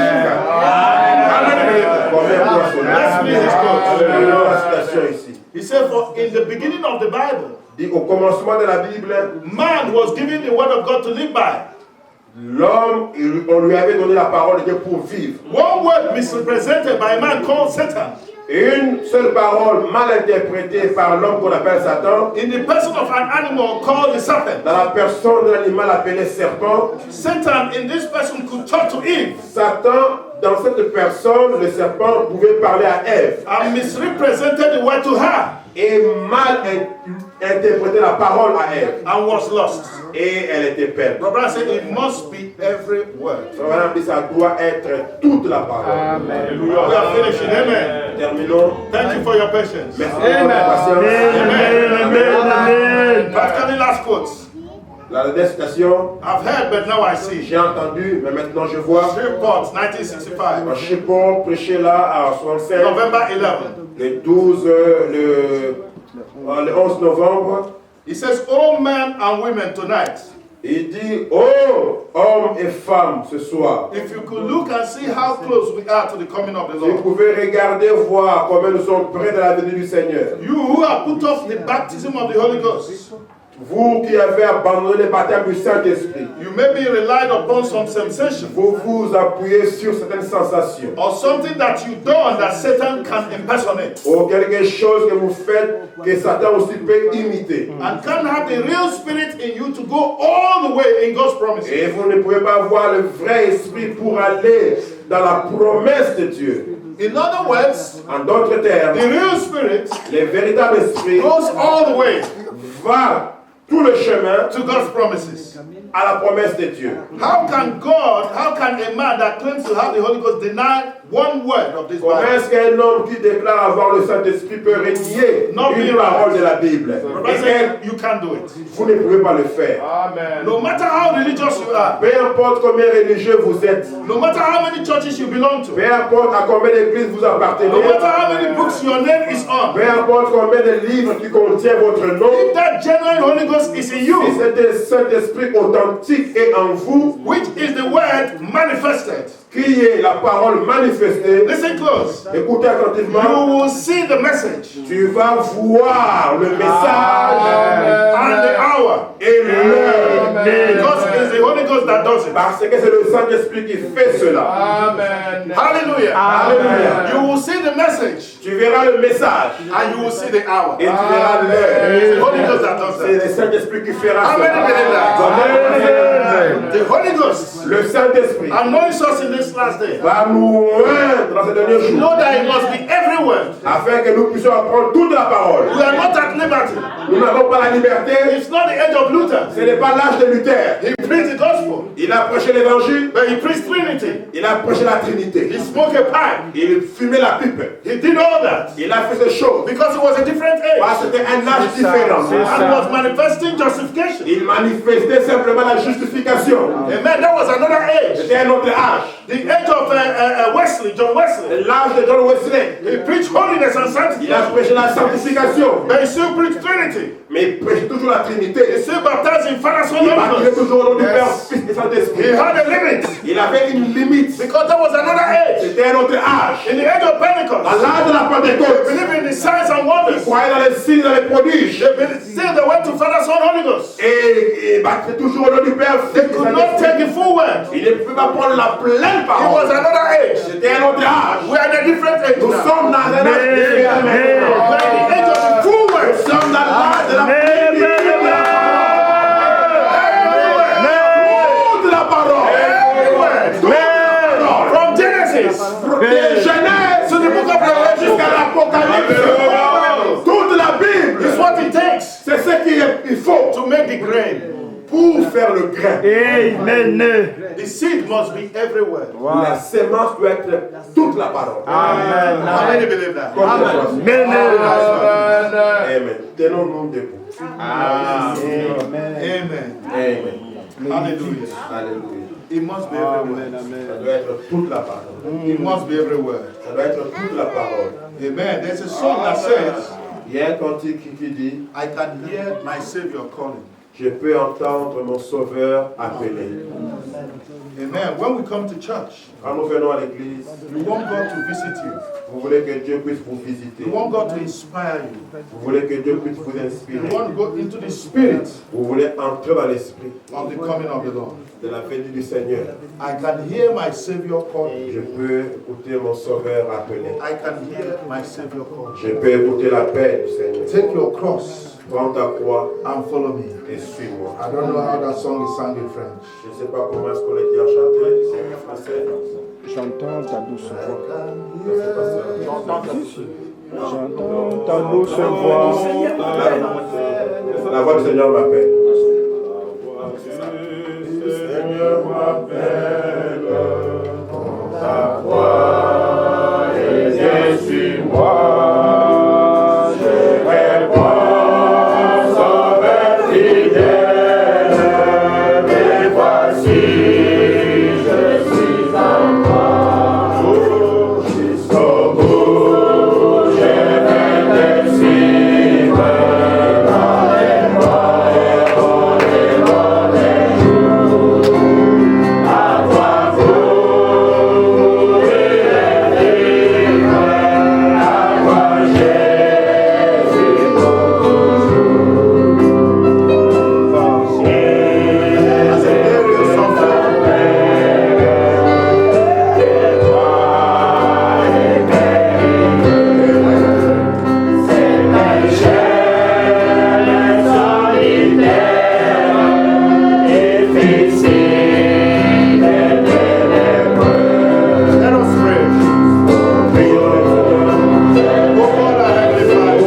Let's read his quote. la citation ici. He said, for in the beginning of the Bible, Dit au commencement de la Bible, man was given the word of God to live by. l'homme, on lui avait donné la parole de Dieu pour vivre. One word misrepresented by a man called Satan. Une seule parole mal interprétée par l'homme qu'on appelle Satan, In the person of an animal called the serpent. dans la personne de l'animal appelé serpent, Satan in this person could talk to Eve Satan, dans cette personne, le serpent pouvait parler à Ève and misrepresented the word to her et mal interpréter la parole à Ève. and was lost. Et elle était perdue. Brother said it must be every word. Madame dit, ça doit être toute la parole. We are finishing. Amen. Terminons. Thank you for your patience. Merci pour votre patience. Amen. Practically last quote. La dernière citation, I've heard, but now I see. j'ai entendu, mais maintenant je vois. Report 1965, Je suis pour prêcher là à 65, November 11. le 12, le 11 novembre. He says, all men and women tonight, Il dit, oh, hommes et femmes ce soir, if you could look and see how close we are to the coming of the si vous Lord. pouvez regarder, voir combien nous sommes près de la venue du Seigneur. You who have put off the baptism of the Holy Ghost, Vous qui avez abandonné le baptême du Saint-Esprit, you may be relied upon some sensation vous vous appuyez sur certaines sensations or something that you done that Satan can impersonate ou quelque chose que vous faites que Satan aussi peut imiter. and can have the real spirit in you to go all the way in God's promises. Et vous ne pouvez pas voir le vrai esprit pour aller dans la promesse de Dieu. In other words, En d'autres termes, the real spirit le véritable esprit goes all the way va tout le chemin to God's promises. à la promesse de Dieu. How can a man that claims to have the Holy Ghost deny one word of this Comment Bible? est-ce qu'un homme qui déclare avoir le Saint-Esprit peut renier Non, une mais- parole de la Bible? Brother Et said, you can't do it. vous ne pouvez pas le faire. No matter how religious you are, Peu importe combien religieux vous êtes, no matter how many churches you belong to, peu importe à combien d'églises vous appartenez, no matter how many books your name is on, peu importe combien de livres qui contiennent votre nom, if that genuine Holy Ghost is in si you, cet Saint-Esprit authentique est en vous, which is the word manifested, qui est la parole manifestée, listen close, écoutez you attentivement, will see the message tu vas voir le message and the hour, et l'heure. because it's the Holy Ghost that does it. Parce que c'est le Saint-Esprit qui fait cela. Hallelujah. Alléluia. You will see the message Tu verras le message and you will see the hour. et tu verras It's the l'heure. Holy Ghost that does C'est that. le Saint-Esprit qui fera How many believe that? cela. The Holy Ghost Le Saint-Esprit anoints us in this last day. va nous rendre dans ces derniers jours Know that it must be everywhere. afin que nous puissions apprendre toute la parole. We are not at liberty. Nous n'avons pas la liberté. It's not the age of Luther. Ce n'est pas l'âge de Luther. He preached the gospel, Il a prêché l'évangile. but he preached Trinity. Il a prêché la Trinité. He smoked a pipe. Il fumait la pipe. He did all that Il a fait ces choses. because it was a different Parce age que c'était un âge différent. and was manifesting justification. Il manifestait simplement la justification. Amen. That was another age. C'était un autre âge. The age of Wesley, John Wesley. L'âge de John Wesley. He preached holiness and Il sanctity, a prêché la sanctification. but he still preached Trinity. Mais il prêche toujours la He Trinité. still baptized in Father, Son, Il Holy baptisait Ghost. toujours au nom du Père, Fils et He Saint-Esprit. had a limit Il avait une limite. because that was another age. C'était un autre âge. In the age of À Pentecost, l'âge de la they Pentecôte, believed in the signs and il wonders. croyait dans les signes, dans les prodiges. Still, they went to Father, Son, Holy Ghost. Et baptisait toujours au nom du Père, Fils They et could not take Saint-Esprit. the full word. Il ne pouvait pas prendre la pleine It was parole. another age. C'était un autre âge. We are in a different age Nous now. sommes dans un âge différent We maintenant. are in the age of the full Nous word. sommes dans l'âge de la toute la parole. Toute la parole. From Genesis De Genèse to the book of Revelation, jusqu'à l'Apocalypse. Toute la Bible the grain. Pour faire le grain. Amen. The seed must be everywhere. La sémence doit être toute la parole. Amen. How many believe that? Amen. Amen. Tenons-nous debout. Amen. Amen. Hallelujah. Alléluia. It must be everywhere. Ça doit être toute la parole. It must be everywhere. Ça doit être toute la parole. Amen. There's a song that says, Il y a un cantique qui dit, I can hear my Savior calling. je peux entendre mon Sauveur appeler. Amen. When we come to church, Quand nous venons à l'église, we want God to visit you. vous voulez que Dieu puisse vous visiter. We want God to inspire you. Vous voulez que Dieu puisse vous inspirer. We want to go into the spirit Vous voulez entrer dans l'esprit of the coming of the Lord. de la venue du Seigneur. I can hear my Savior calling. Je peux écouter mon Sauveur appeler. I can hear my Savior calling. Je peux écouter l'appel du Seigneur. Take your cross Prends ta croix and follow me. et suis-moi. I don't know how that song is sung in French. Je ne sais pas comment est-ce qu'on l'a dit en chanté, c'est en français. J'entends ta douce voix. C'est pas ça. J'entends ta douce voix. La voix du Seigneur m'appelle. Le Seigneur m'appelle. Ta voix est bien sur moi. Je réponds, Sauveur fidèle. Et voici, je suis en toi. Jusqu'au bout, je vais te suivre dans les bois et dans les jours. À toi courir et vivre, à toi Jésus pour toujours. As a burial song, let us pray. Oh God, our Heavenly Father,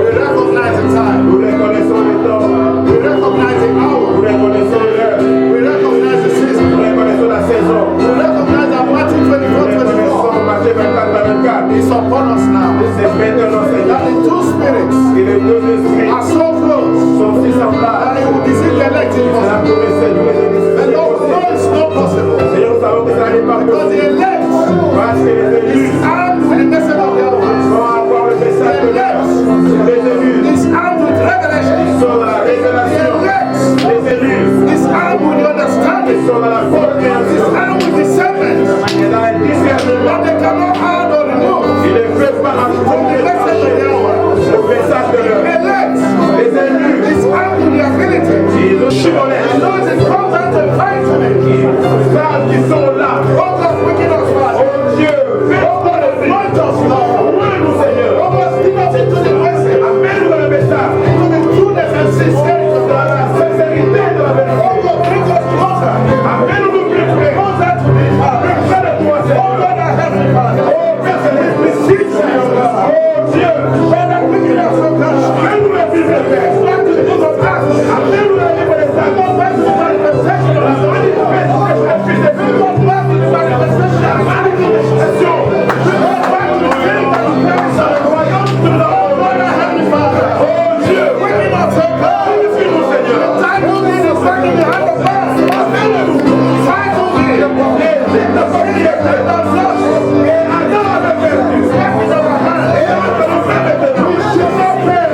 we recognize the time. We recognize the hour. We recognize the season. We recognize that Matthew 24:24 is upon us now. That the two spirits are so close that they will deceive the elect impossible. And Lord, no, it's not possible. Because the elect is armed with the message of the hours. The elect is armed with revelation. The elect is armed with understanding. Is armed with discernment. But they cannot add or remove from the message of the hour. The elect is armed with the ability. And those that come out to fight for me. Oh God, wicked us, Father. Oh God, anoint us, Lord. Oh God, speak us into the message. Into the trueness and sincerity of God. Oh God, bring us closer. Closer to thee, Father. Oh God, our Heavenly Father. Beseech thee, oh God. Father, wicked us, oh God. Back to the book of Acts. Go back to the manifestation of the Holy Spirit. Go back to the manifestation of the manifestation. Go back to the spirit that is very solid. Oh God, our Heavenly Father. Wicked us, oh God. The time will be the second behind the first. Time will be. The body of the lost. I know the best. Second of our hands. We should not pray.